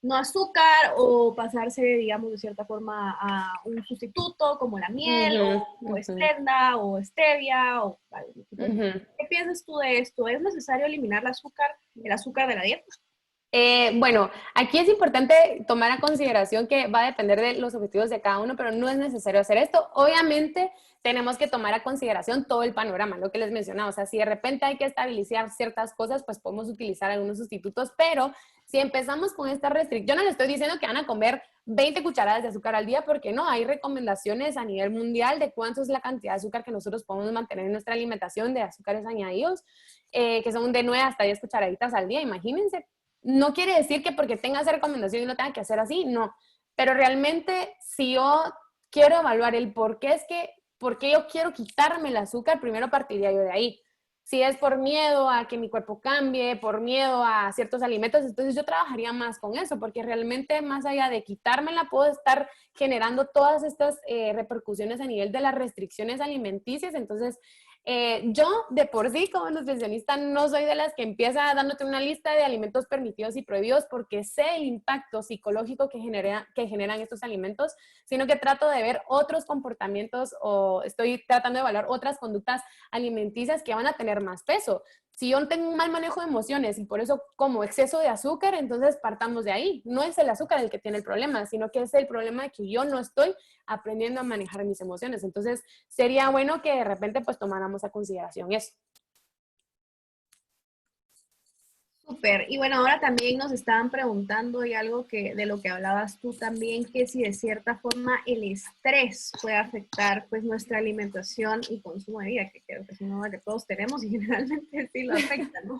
no azúcar o pasarse, digamos, de cierta forma a un sustituto como la miel Ujú, o ujú, Splenda o Stevia o algún tipo de... ujú. ¿Qué piensas tú de esto? ¿Es necesario eliminar el azúcar de la dieta? Bueno, aquí es importante tomar a consideración que va a depender de los objetivos de cada uno, pero no es necesario hacer esto. Obviamente, tenemos que tomar a consideración todo el panorama, lo que les mencionaba. O sea, si de repente hay que estabilizar ciertas cosas, pues podemos utilizar algunos sustitutos, pero si empezamos con esta restricción, yo no les estoy diciendo que van a comer 20 cucharadas de azúcar al día, porque no, hay recomendaciones a nivel mundial de cuánto es la cantidad de azúcar que nosotros podemos mantener en nuestra alimentación de azúcares añadidos, que son de 9 hasta 10 cucharaditas al día, imagínense. No quiere decir que porque tenga esa recomendación y lo tenga que hacer así, no. Pero realmente, si yo quiero evaluar el por qué yo quiero quitarme el azúcar, primero partiría yo de ahí. Si es por miedo a que mi cuerpo cambie, por miedo a ciertos alimentos, entonces yo trabajaría más con eso, porque realmente más allá de quitármela, puedo estar generando todas estas repercusiones a nivel de las restricciones alimenticias. Entonces, yo de por sí como nutricionista no soy de las que empieza dándote una lista de alimentos permitidos y prohibidos porque sé el impacto psicológico que generan estos alimentos, sino que trato de ver otros comportamientos o estoy tratando de evaluar otras conductas alimenticias que van a tener más peso. Si yo tengo un mal manejo de emociones y por eso como exceso de azúcar, entonces partamos de ahí. No es el azúcar el que tiene el problema, sino que es el problema de que yo no estoy aprendiendo a manejar mis emociones. Entonces, sería bueno que de repente pues tomáramos a consideración eso. Súper. Y bueno, ahora también nos estaban preguntando y algo que de lo que hablabas tú también, que si de cierta forma el estrés puede afectar pues nuestra alimentación y consumo de vida, que creo que es una que todos tenemos y generalmente sí lo afecta, ¿no?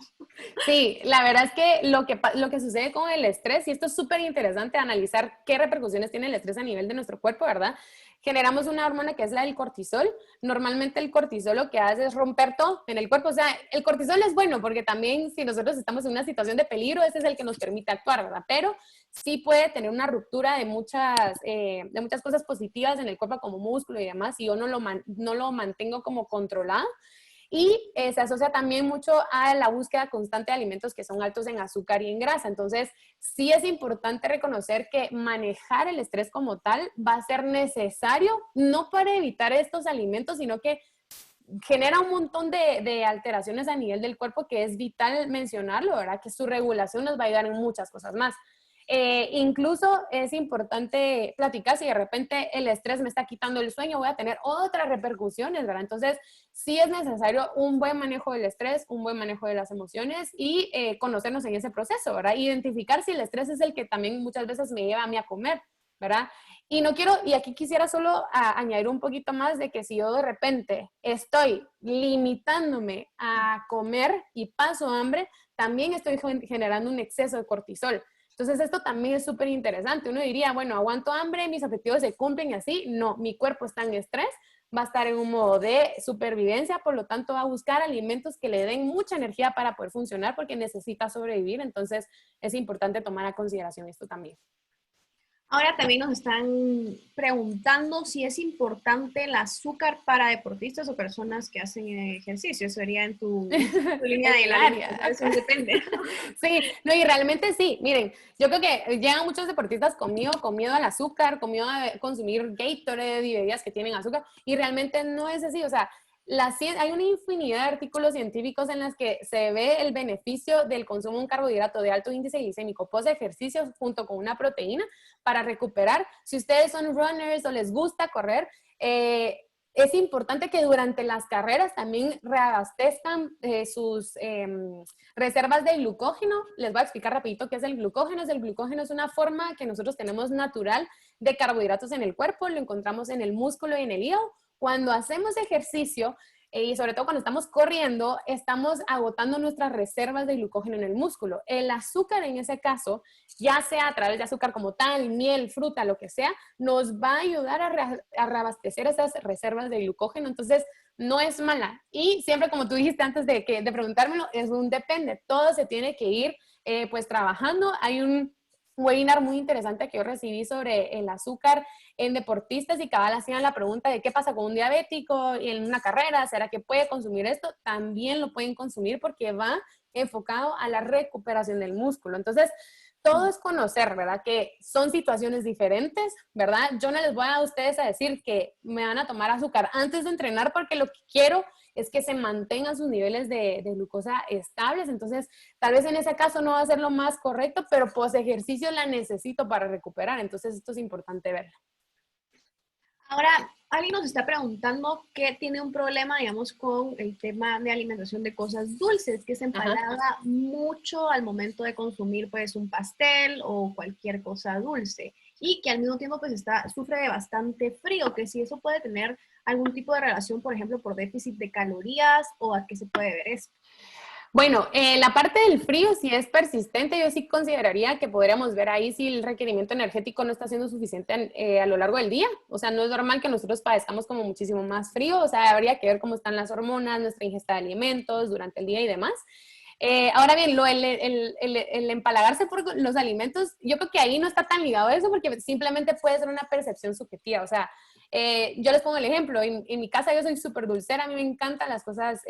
Sí, la verdad es que lo que sucede con el estrés, y esto es súper interesante analizar qué repercusiones tiene el estrés a nivel de nuestro cuerpo, ¿verdad? Generamos una hormona que es la del cortisol. Normalmente el cortisol lo que hace es romper todo en el cuerpo. O sea, el cortisol es bueno porque también si nosotros estamos en una situación de peligro, ese es el que nos permite actuar, ¿verdad? Pero sí puede tener una ruptura de muchas cosas positivas en el cuerpo como músculo y demás, si yo no lo mantengo como controlado. Y se asocia también mucho a la búsqueda constante de alimentos que son altos en azúcar y en grasa. Entonces, sí es importante reconocer que manejar el estrés como tal va a ser necesario, no para evitar estos alimentos, sino que genera un montón de alteraciones a nivel del cuerpo que es vital mencionarlo, ¿verdad? Que su regulación nos va a ayudar en muchas cosas más. Incluso es importante platicar si de repente el estrés me está quitando el sueño, voy a tener otras repercusiones, ¿verdad? Entonces, sí es necesario un buen manejo del estrés, un buen manejo de las emociones y conocernos en ese proceso, ¿verdad? Identificar si el estrés es el que también muchas veces me lleva a mí a comer, ¿verdad? Y no quiero, y aquí quisiera solo añadir un poquito más de que si yo de repente estoy limitándome a comer y paso hambre, también estoy generando un exceso de cortisol. Entonces esto también es súper interesante. Uno diría, bueno, aguanto hambre, mis objetivos se cumplen y así. No, mi cuerpo está en estrés, va a estar en un modo de supervivencia, por lo tanto va a buscar alimentos que le den mucha energía para poder funcionar porque necesita sobrevivir. Entonces es importante tomar a consideración esto también. Ahora también nos están preguntando si es importante el azúcar para deportistas o personas que hacen ejercicio. Eso sería en tu línea En de mi la área. alimentación, depende. Sí, no, y realmente sí. Miren, yo creo que llegan muchos deportistas con miedo al azúcar, con miedo a consumir Gatorade y bebidas que tienen azúcar, y realmente no es así. O sea, hay una infinidad de artículos científicos en los que se ve el beneficio del consumo de un carbohidrato de alto índice glicémico post ejercicios junto con una proteína para recuperar. Si ustedes son runners o les gusta correr, es importante que durante las carreras también reabastezcan sus reservas de glucógeno. Les voy a explicar rapidito qué es el glucógeno. El glucógeno es una forma que nosotros tenemos natural de carbohidratos en el cuerpo, lo encontramos en el músculo y en el hígado. Cuando hacemos ejercicio, y sobre todo cuando estamos corriendo, estamos agotando nuestras reservas de glucógeno en el músculo. El azúcar en ese caso, ya sea a través de azúcar como tal, miel, fruta, lo que sea, nos va a ayudar a reabastecer esas reservas de glucógeno. Entonces, no es mala. Y siempre, como tú dijiste antes de preguntármelo, es un depende. Todo se tiene que ir pues trabajando. Hay un webinar muy interesante que yo recibí sobre el azúcar en deportistas y cabal hacían la pregunta de qué pasa con un diabético en una carrera, ¿será que puede consumir esto? También lo pueden consumir porque va enfocado a la recuperación del músculo. Entonces, todo es conocer, ¿verdad? Que son situaciones diferentes, ¿verdad? Yo no les voy a ustedes a decir que me van a tomar azúcar antes de entrenar porque lo que quiero es que se mantengan sus niveles de glucosa estables. Entonces, tal vez en ese caso no va a ser lo más correcto, pero post ejercicio la necesito para recuperar. Entonces, esto es importante verlo. Ahora, alguien nos está preguntando que tiene un problema, digamos, con el tema de alimentación de cosas dulces, que se empalaga mucho al momento de consumir, pues, un pastel o cualquier cosa dulce, y que al mismo tiempo, pues, sufre de bastante frío, que si eso puede tener algún tipo de relación, por ejemplo, por déficit de calorías, o a qué se puede ver esto. Bueno, la parte del frío, si es persistente, yo sí consideraría que podríamos ver ahí si el requerimiento energético no está siendo suficiente a lo largo del día. O sea, no es normal que nosotros padezcamos como muchísimo más frío. O sea, habría que ver cómo están las hormonas, nuestra ingesta de alimentos durante el día y demás. Ahora bien, el empalagarse por los alimentos, yo creo que ahí no está tan ligado a eso porque simplemente puede ser una percepción subjetiva. O sea, yo les pongo el ejemplo, en mi casa yo soy súper dulcera, a mí me encantan las cosas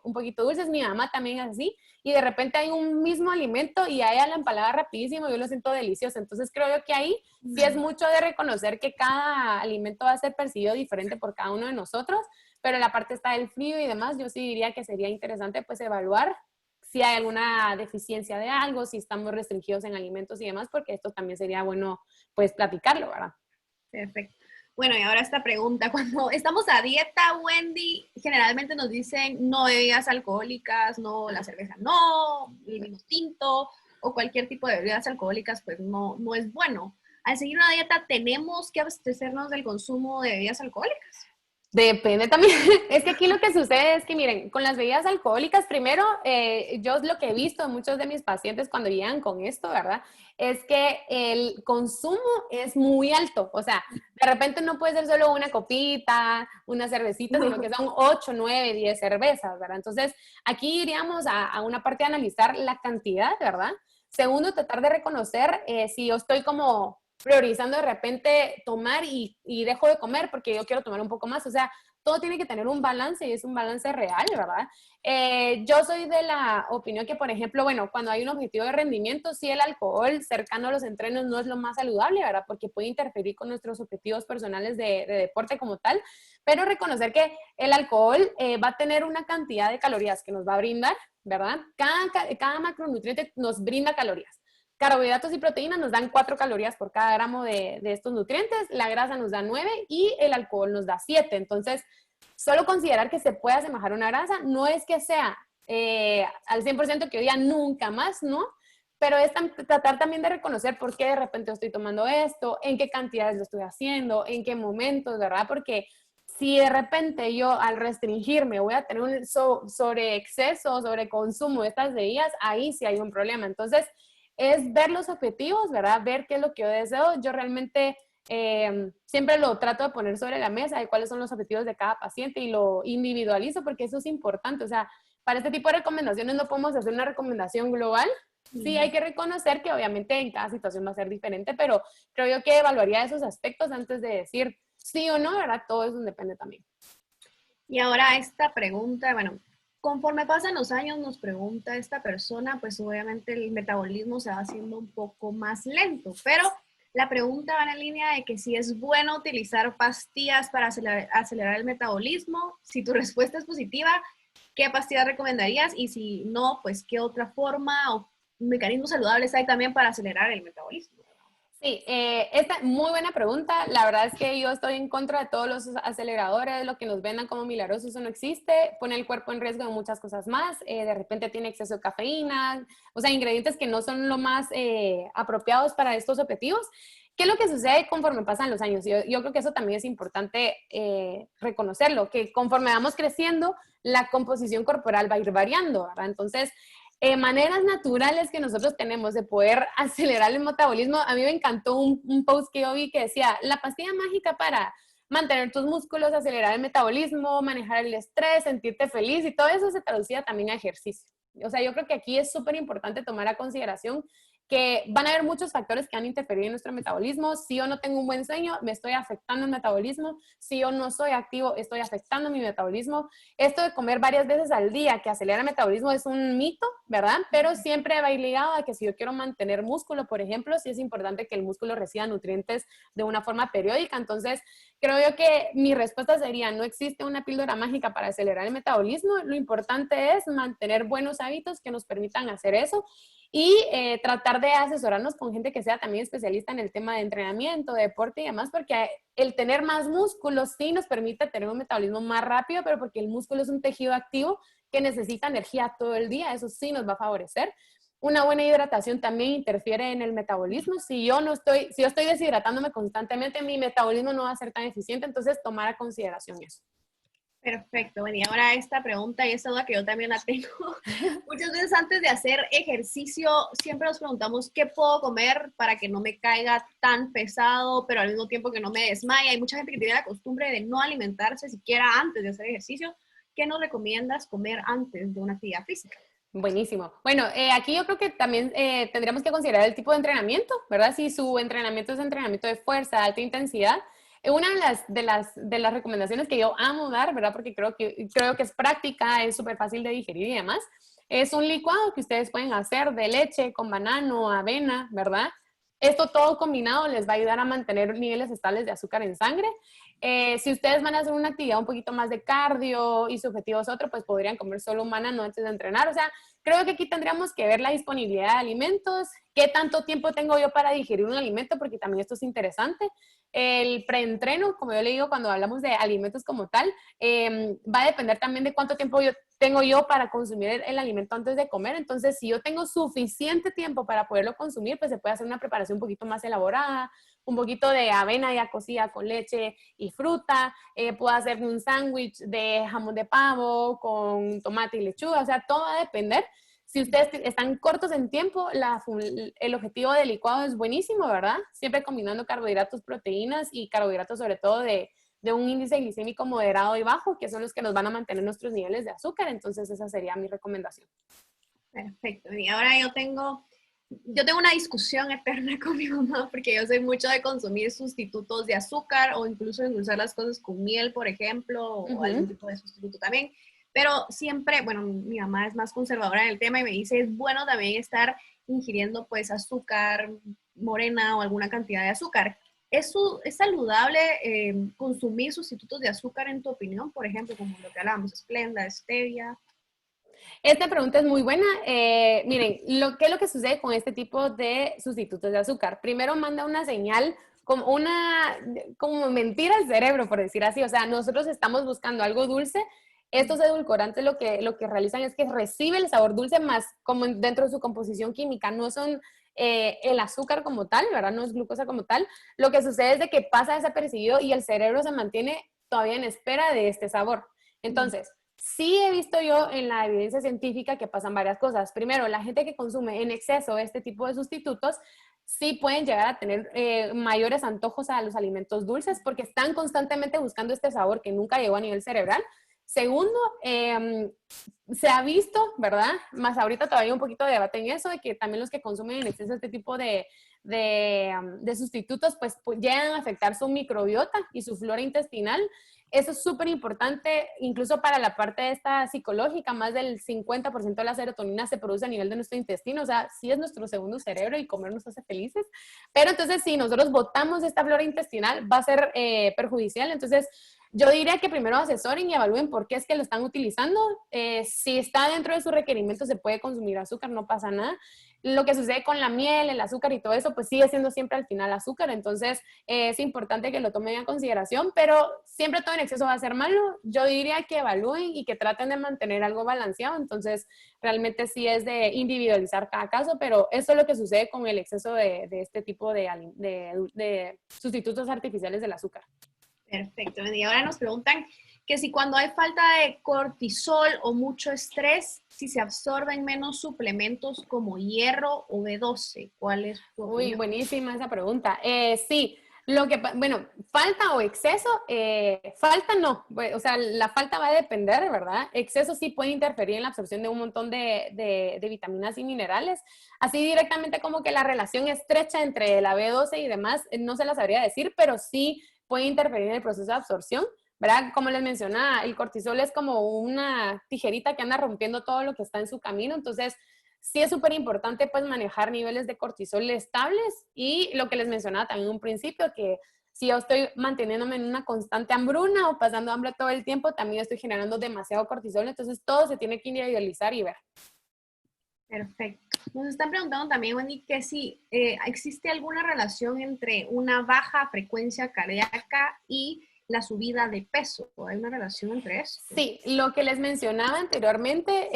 un poquito dulces, mi mamá también es así, y de repente hay un mismo alimento y a ella la empalaga rapidísimo, yo lo siento delicioso. Entonces creo yo que ahí sí es mucho de reconocer que cada alimento va a ser percibido diferente por cada uno de nosotros, pero la parte está del frío y demás, yo sí diría que sería interesante pues evaluar si hay alguna deficiencia de algo, si estamos restringidos en alimentos y demás, porque esto también sería bueno pues platicarlo, ¿verdad? Perfecto. Bueno, y ahora esta pregunta, cuando estamos a dieta, Wendy, generalmente nos dicen no bebidas alcohólicas, no la cerveza, no, el vino tinto o cualquier tipo de bebidas alcohólicas, pues no, no es bueno. Al seguir una dieta, ¿tenemos que abastecernos del consumo de bebidas alcohólicas? Depende también. Es que aquí lo que sucede es que, miren, con las bebidas alcohólicas, primero, yo lo que he visto en muchos de mis pacientes cuando llegan con esto, ¿verdad? Es que el consumo es muy alto. O sea, de repente no puede ser solo una copita, una cervecita, sino que son 8, 9, 10 cervezas, ¿verdad? Entonces, aquí iríamos a una parte de analizar la cantidad, ¿verdad? Segundo, tratar de reconocer si yo estoy como priorizando de repente tomar y dejo de comer porque yo quiero tomar un poco más. O sea, todo tiene que tener un balance y es un balance real, ¿verdad? Yo soy de la opinión que, por ejemplo, bueno, cuando hay un objetivo de rendimiento, sí el alcohol cercano a los entrenos no es lo más saludable, ¿verdad? Porque puede interferir con nuestros objetivos personales de deporte como tal, pero reconocer que el alcohol va a tener una cantidad de calorías que nos va a brindar, ¿verdad? Cada macronutriente nos brinda calorías. Carbohidratos y proteínas nos dan 4 calorías por cada gramo de estos nutrientes, la grasa nos da 9 y el alcohol nos da 7. Entonces, solo considerar que se puede asemejar una grasa, no es que sea al 100% que hoy día nunca más, ¿no? Pero es tratar también de reconocer por qué de repente estoy tomando esto, en qué cantidades lo estoy haciendo, en qué momentos, ¿verdad? Porque si de repente yo al restringirme voy a tener un sobreexceso, sobreconsumo de estas bebidas, ahí sí hay un problema. Entonces, es ver los objetivos, ¿verdad? Ver qué es lo que yo deseo. Yo realmente siempre lo trato de poner sobre la mesa de cuáles son los objetivos de cada paciente y lo individualizo porque eso es importante. O sea, para este tipo de recomendaciones no podemos hacer una recomendación global. Sí, hay que reconocer que obviamente en cada situación va a ser diferente, pero creo yo que evaluaría esos aspectos antes de decir sí o no, ¿verdad? Todo eso depende también. Y ahora esta pregunta, bueno, conforme pasan los años, nos pregunta esta persona, pues obviamente el metabolismo se va haciendo un poco más lento, pero la pregunta va en la línea de que si es bueno utilizar pastillas para acelerar el metabolismo. Si tu respuesta es positiva, ¿qué pastillas recomendarías? Y si no, pues ¿qué otra forma o mecanismos saludables hay también para acelerar el metabolismo? Sí, esta muy buena pregunta. La verdad es que yo estoy en contra de todos los aceleradores, lo que nos vendan como milagrosos, eso no existe, pone el cuerpo en riesgo de muchas cosas más, de repente tiene exceso de cafeína, o sea, ingredientes que no son lo más apropiados para estos objetivos. ¿Qué es lo que sucede conforme pasan los años? Yo creo que eso también es importante reconocerlo, que conforme vamos creciendo, la composición corporal va a ir variando, ¿verdad? Entonces, maneras naturales que nosotros tenemos de poder acelerar el metabolismo. A mí me encantó un post que yo vi que decía, la pastilla mágica para mantener tus músculos, acelerar el metabolismo, manejar el estrés, sentirte feliz y todo eso se traducía también a ejercicio. O sea, yo creo que aquí es súper importante tomar a consideración que van a haber muchos factores que van a interferir en nuestro metabolismo. Si yo no tengo un buen sueño, me estoy afectando el metabolismo. Si yo no soy activo, estoy afectando mi metabolismo. Esto de comer varias veces al día que acelera el metabolismo es un mito, ¿verdad? Pero siempre va ligado a que si yo quiero mantener músculo, por ejemplo, sí es importante que el músculo reciba nutrientes de una forma periódica. Entonces, creo yo que mi respuesta sería, no existe una píldora mágica para acelerar el metabolismo. Lo importante es mantener buenos hábitos que nos permitan hacer eso y tratar de asesorarnos con gente que sea también especialista en el tema de entrenamiento, de deporte y demás, porque el tener más músculo sí nos permite tener un metabolismo más rápido, pero porque el músculo es un tejido activo que necesita energía todo el día, eso sí nos va a favorecer. Una buena hidratación también interfiere en el metabolismo. Si yo estoy deshidratándome constantemente, mi metabolismo no va a ser tan eficiente, entonces tomar a consideración eso. Perfecto. Bueno, y ahora esta pregunta y esta duda que yo también la tengo. Muchas veces antes de hacer ejercicio, siempre nos preguntamos qué puedo comer para que no me caiga tan pesado, pero al mismo tiempo que no me desmaye. Hay mucha gente que tiene la costumbre de no alimentarse siquiera antes de hacer ejercicio. ¿Qué nos recomiendas comer antes de una actividad física? Buenísimo. Bueno, aquí yo creo que también tendríamos que considerar el tipo de entrenamiento, ¿verdad? Si su entrenamiento es entrenamiento de fuerza, alta intensidad, una de las recomendaciones que yo amo dar, ¿verdad? Porque creo que es práctica, es súper fácil de digerir y demás, es un licuado que ustedes pueden hacer de leche con banano, avena, ¿verdad? Esto todo combinado les va a ayudar a mantener niveles estables de azúcar en sangre. Si ustedes van a hacer una actividad un poquito más de cardio y su objetivo es otro, pues podrían comer solo un banano antes de entrenar. O sea, creo que aquí tendríamos que ver la disponibilidad de alimentos, qué tanto tiempo tengo yo para digerir un alimento, porque también esto es interesante. El preentreno, como yo le digo cuando hablamos de alimentos como tal, va a depender también de cuánto tiempo tengo yo para consumir el alimento antes de comer. Entonces, si yo tengo suficiente tiempo para poderlo consumir, pues se puede hacer una preparación un poquito más elaborada, un poquito de avena ya cocida con leche y fruta, puedo hacer un sándwich de jamón de pavo con tomate y lechuga, o sea, todo va a depender. Si ustedes están cortos en tiempo, el objetivo del licuado es buenísimo, ¿verdad? Siempre combinando carbohidratos, proteínas y carbohidratos sobre todo de un índice glicémico moderado y bajo, que son los que nos van a mantener nuestros niveles de azúcar. Entonces esa sería mi recomendación. Perfecto. Y ahora yo tengo una discusión eterna con mi mamá porque yo soy mucho de consumir sustitutos de azúcar o incluso endulzar las cosas con miel, por ejemplo, o algún tipo de sustituto también. Pero siempre, bueno, mi mamá es más conservadora en el tema y me dice, es bueno también estar ingiriendo pues azúcar morena o alguna cantidad de azúcar. ¿Es saludable consumir sustitutos de azúcar en tu opinión? Por ejemplo, como lo que hablábamos, Splenda, Stevia. Esta pregunta es muy buena. Miren, ¿qué es lo que sucede con este tipo de sustitutos de azúcar? Primero manda una señal como mentira al cerebro, por decir así. O sea, nosotros estamos buscando algo dulce. Estos edulcorantes lo que realizan es que recibe el sabor dulce más como dentro de su composición química. No son el azúcar como tal, ¿verdad? No es glucosa como tal. Lo que sucede es de que pasa desapercibido y el cerebro se mantiene todavía en espera de este sabor. Entonces, sí he visto yo en la evidencia científica que pasan varias cosas. Primero, la gente que consume en exceso este tipo de sustitutos sí pueden llegar a tener mayores antojos a los alimentos dulces porque están constantemente buscando este sabor que nunca llegó a nivel cerebral. Segundo, se ha visto, ¿verdad? Más ahorita todavía hay un poquito de debate en eso, de que también los que consumen en exceso este tipo de sustitutos, pues llegan a afectar su microbiota y su flora intestinal. Eso es súper importante, incluso para la parte esta psicológica, más del 50% de la serotonina se produce a nivel de nuestro intestino, o sea, sí es nuestro segundo cerebro y comer nos hace felices, pero entonces si nosotros botamos esta flora intestinal va a ser perjudicial, entonces yo diría que primero asesoren y evalúen por qué es que lo están utilizando. Si está dentro de su requerimiento, se puede consumir azúcar, no pasa nada. Lo que sucede con la miel, el azúcar y todo eso, pues sigue siendo siempre al final azúcar. Entonces, es importante que lo tomen en consideración, pero siempre todo en exceso va a ser malo. Yo diría que evalúen y que traten de mantener algo balanceado. Entonces, realmente sí es de individualizar cada caso, pero eso es lo que sucede con el exceso de este tipo de sustitutos artificiales del azúcar. Perfecto. Y ahora nos preguntan que si cuando hay falta de cortisol o mucho estrés, si se absorben menos suplementos como hierro o B12. ¿Cuál es tu Uy, opinión? buenísima esa pregunta. Sí, bueno, falta o exceso, falta no, o sea, la falta va a depender, ¿verdad? Exceso sí puede interferir en la absorción de un montón de vitaminas y minerales. Así directamente como que la relación estrecha entre la B12 y demás, no se la sabría decir, pero sí puede interferir en el proceso de absorción, ¿verdad? Como les mencionaba, el cortisol es como una tijerita que anda rompiendo todo lo que está en su camino, entonces sí es súper importante pues manejar niveles de cortisol estables y lo que les mencionaba también en un principio, que si yo estoy manteniéndome en una constante hambruna o pasando hambre todo el tiempo, también estoy generando demasiado cortisol, entonces todo se tiene que individualizar y ver. Perfecto. Nos están preguntando también, Wendy, que si existe alguna relación entre una baja frecuencia cardíaca y la subida de peso. ¿Hay una relación entre eso? Sí, lo que les mencionaba anteriormente,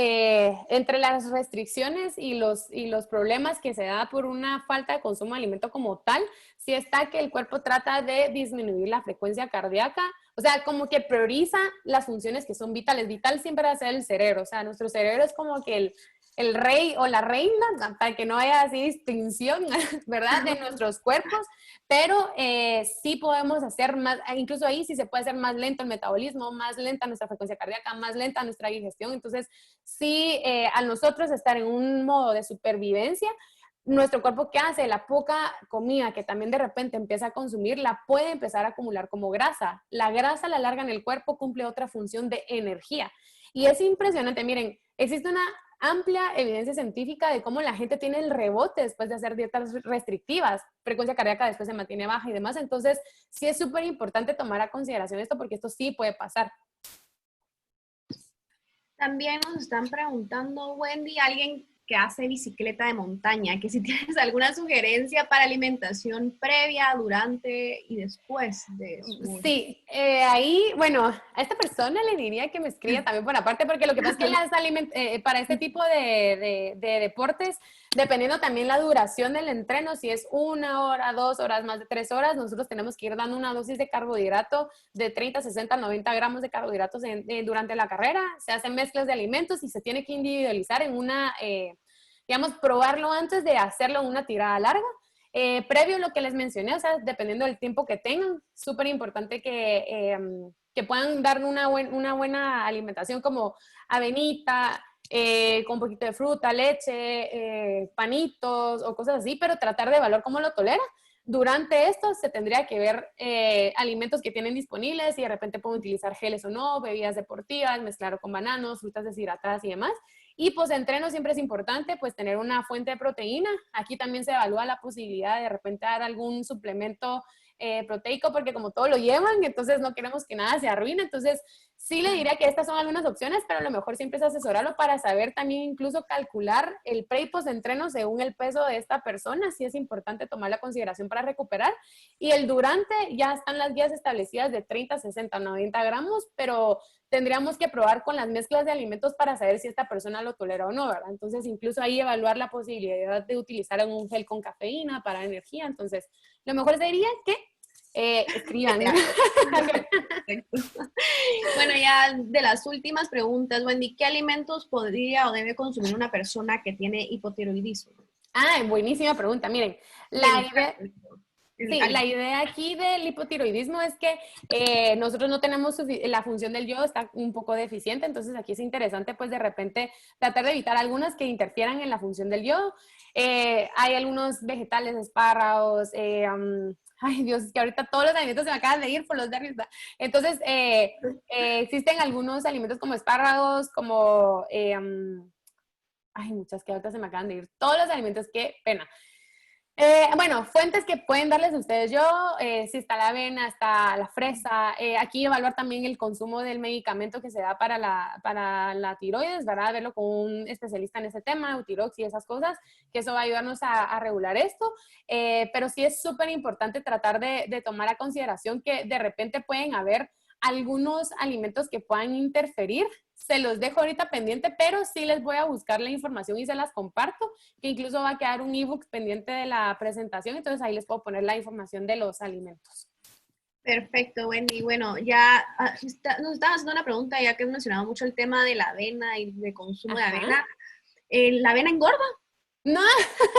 entre las restricciones y los problemas que se da por una falta de consumo de alimento como tal, sí está que el cuerpo trata de disminuir la frecuencia cardíaca, o sea, como que prioriza las funciones que son vitales. Vital siempre va a ser el cerebro, o sea, nuestro cerebro es como que el rey o la reina, para que no haya así distinción, ¿verdad? De nuestros cuerpos, pero sí podemos hacer más, incluso ahí sí se puede hacer más lento el metabolismo, más lenta nuestra frecuencia cardíaca, más lenta nuestra digestión. Entonces, sí, a nosotros estar en un modo de supervivencia, nuestro cuerpo, ¿qué hace? La poca comida que también de repente empieza a consumir, la puede empezar a acumular como grasa. La grasa a la larga en el cuerpo cumple otra función de energía. Y es impresionante, miren, existe una amplia evidencia científica de cómo la gente tiene el rebote después de hacer dietas restrictivas, frecuencia cardíaca después se mantiene baja y demás. Entonces, sí es súper importante tomar a consideración esto porque esto sí puede pasar. También nos están preguntando, Wendy, alguien que hace bicicleta de montaña, que si tienes alguna sugerencia para alimentación previa, durante y después de su... Sí, ahí, bueno, a esta persona le diría que me escriba también por aparte, porque lo que pasa es que para este tipo de deportes, dependiendo también la duración del entreno, si es 1 hora, 2 horas, más de 3 horas, nosotros tenemos que ir dando una dosis de carbohidrato de 30, 60, 90 gramos de carbohidratos durante la carrera. Se hacen mezclas de alimentos y se tiene que individualizar en una, digamos, probarlo antes de hacerlo en una tirada larga. Previo a lo que les mencioné, o sea, dependiendo del tiempo que tengan, súper importante que puedan dar una buena alimentación como avenita, con un poquito de fruta, leche, panitos o cosas así, pero tratar de evaluar cómo lo tolera. Durante esto se tendría que ver alimentos que tienen disponibles y de repente pueden utilizar geles o no, bebidas deportivas, mezclarlo con bananos, frutas deshidratadas y demás. Y pues entreno siempre es importante pues tener una fuente de proteína. Aquí también se evalúa la posibilidad de repente dar algún suplemento proteico porque como todo lo llevan, entonces no queremos que nada se arruine. Entonces sí le diría que estas son algunas opciones, pero a lo mejor siempre es asesorarlo para saber también incluso calcular el pre y post entreno según el peso de esta persona. Sí es importante tomar la consideración para recuperar. Y el durante ya están las guías establecidas de 30, 60, 90 gramos, pero tendríamos que probar con las mezclas de alimentos para saber si esta persona lo tolera o no, ¿verdad? Entonces, incluso ahí evaluar la posibilidad de utilizar un gel con cafeína para energía. Entonces, lo mejor sería que escriban. Bueno, ya de las últimas preguntas, Wendy, ¿qué alimentos podría o debe consumir una persona que tiene hipotiroidismo? Ah, buenísima pregunta. Miren, la idea aquí del hipotiroidismo es que nosotros no tenemos la función del yodo, está un poco deficiente, entonces aquí es interesante pues de repente tratar de evitar algunas que interfieran en la función del yodo. Hay algunos vegetales, espárragos, ay Dios, es que ahorita todos los alimentos se me acaban de ir por los nervios. Entonces, existen algunos alimentos como espárragos, como, ay, muchas que ahorita se me acaban de ir. Todos los alimentos, qué pena. Bueno, fuentes que pueden darles ustedes yo, si está la avena, está la fresa, aquí evaluar también el consumo del medicamento que se da para la tiroides, ¿verdad? Verlo con un especialista en ese tema, Eutirox y esas cosas, que eso va a ayudarnos a regular esto, pero sí es súper importante tratar de tomar a consideración que de repente pueden haber algunos alimentos que puedan interferir. Se los dejo ahorita pendiente, pero sí les voy a buscar la información y se las comparto, que incluso va a quedar un ebook pendiente de la presentación, entonces ahí les puedo poner la información de los alimentos. Perfecto, Wendy. Bueno, ya nos estaban haciendo una pregunta, ya que has mencionado mucho el tema de la avena y de consumo de avena. ¿La avena engorda? No,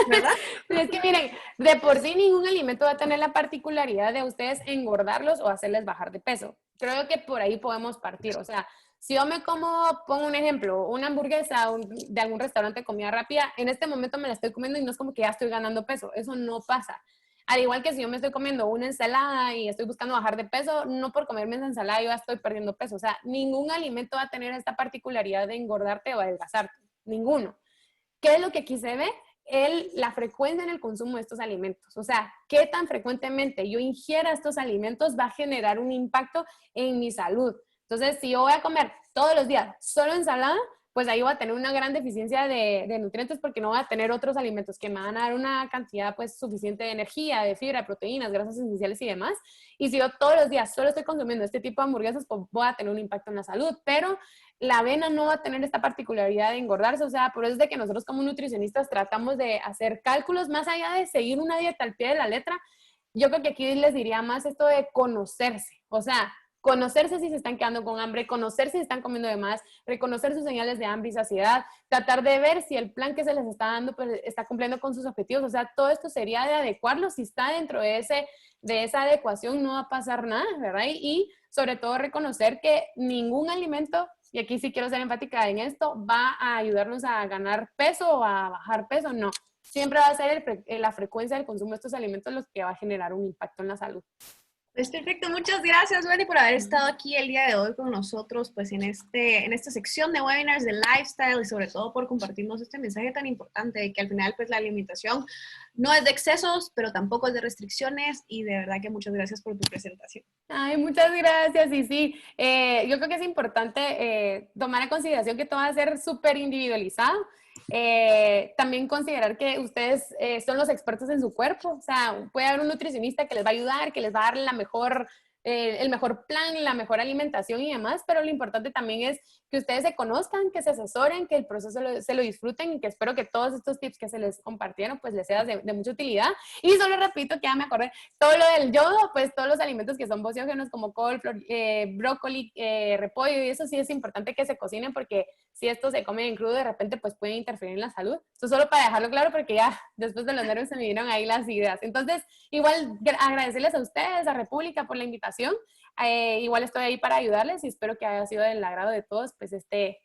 ¿verdad? es que miren, De por sí ningún alimento va a tener la particularidad de ustedes engordarlos o hacerles bajar de peso. Creo que por ahí podemos partir. O sea, si yo me como, pongo un ejemplo, una hamburguesa de algún restaurante de comida rápida, en este momento me la estoy comiendo y no es como que ya estoy ganando peso. Eso no pasa. Al igual que si yo me estoy comiendo una ensalada y estoy buscando bajar de peso, no por comerme esa ensalada yo ya estoy perdiendo peso. O sea, ningún alimento va a tener esta particularidad de engordarte o adelgazarte. Ninguno. ¿Qué es lo que aquí se ve? La frecuencia en el consumo de estos alimentos. O sea, qué tan frecuentemente yo ingiera estos alimentos va a generar un impacto en mi salud. Entonces, si yo voy a comer todos los días solo ensalada, pues ahí voy a tener una gran deficiencia de nutrientes porque no voy a tener otros alimentos que me van a dar una cantidad pues suficiente de energía, de fibra, de proteínas, grasas esenciales y demás. Y si yo todos los días solo estoy consumiendo este tipo de hamburguesas, pues voy a tener un impacto en la salud. Pero la avena no va a tener esta particularidad de engordarse, o sea, por eso es de que nosotros como nutricionistas tratamos de hacer cálculos más allá de seguir una dieta al pie de la letra. Yo creo que aquí les diría más esto de conocerse, o sea, conocerse si se están quedando con hambre, conocerse si están comiendo de más, reconocer sus señales de hambre y saciedad, tratar de ver si el plan que se les está dando pues, está cumpliendo con sus objetivos, o sea, todo esto sería de adecuarlo, si está dentro de esa adecuación no va a pasar nada, ¿verdad? Y sobre todo reconocer que ningún alimento, y aquí sí quiero ser enfática en esto, va a ayudarnos a ganar peso o a bajar peso, no. Siempre va a ser la frecuencia del consumo de estos alimentos los que va a generar un impacto en la salud. Pues perfecto, muchas gracias, Wendy, por haber estado aquí el día de hoy con nosotros, pues en esta sección de webinars de lifestyle y sobre todo por compartirnos este mensaje tan importante de que al final pues la alimentación no es de excesos, pero tampoco es de restricciones y de verdad que muchas gracias por tu presentación. Ay, muchas gracias. Y sí, yo creo que es importante tomar en consideración que todo va a ser súper individualizado. También considerar que ustedes son los expertos en su cuerpo. O sea, puede haber un nutricionista que les va a ayudar, que les va a dar el mejor plan, la mejor alimentación y demás, pero lo importante también es que ustedes se conozcan, que se asesoren, que el proceso se lo disfruten y que espero que todos estos tips que se les compartieron pues les sea de mucha utilidad. Y solo repito que ya me acordé, todo lo del yodo, pues todos los alimentos que son bociógenos como col, brócoli, repollo y eso sí es importante que se cocinen porque si esto se come en crudo de repente pues puede interferir en la salud. Esto solo para dejarlo claro porque ya después de los nervios se me vinieron ahí las ideas. Entonces, igual agradecerles a ustedes, a República por la invitación. Igual estoy ahí para ayudarles y espero que haya sido del agrado de todos pues este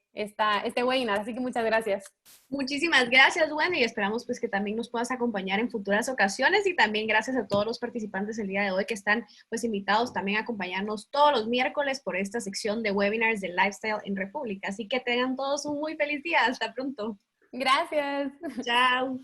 webinar. Así que muchas gracias. Muchísimas gracias, Wendy, y esperamos pues que también nos puedas acompañar en futuras ocasiones y también gracias a todos los participantes el día de hoy que están pues invitados también a acompañarnos todos los miércoles por esta sección de webinars de Lifestyle en República. Así que tengan todos un muy feliz día. Hasta pronto. Gracias. Chao.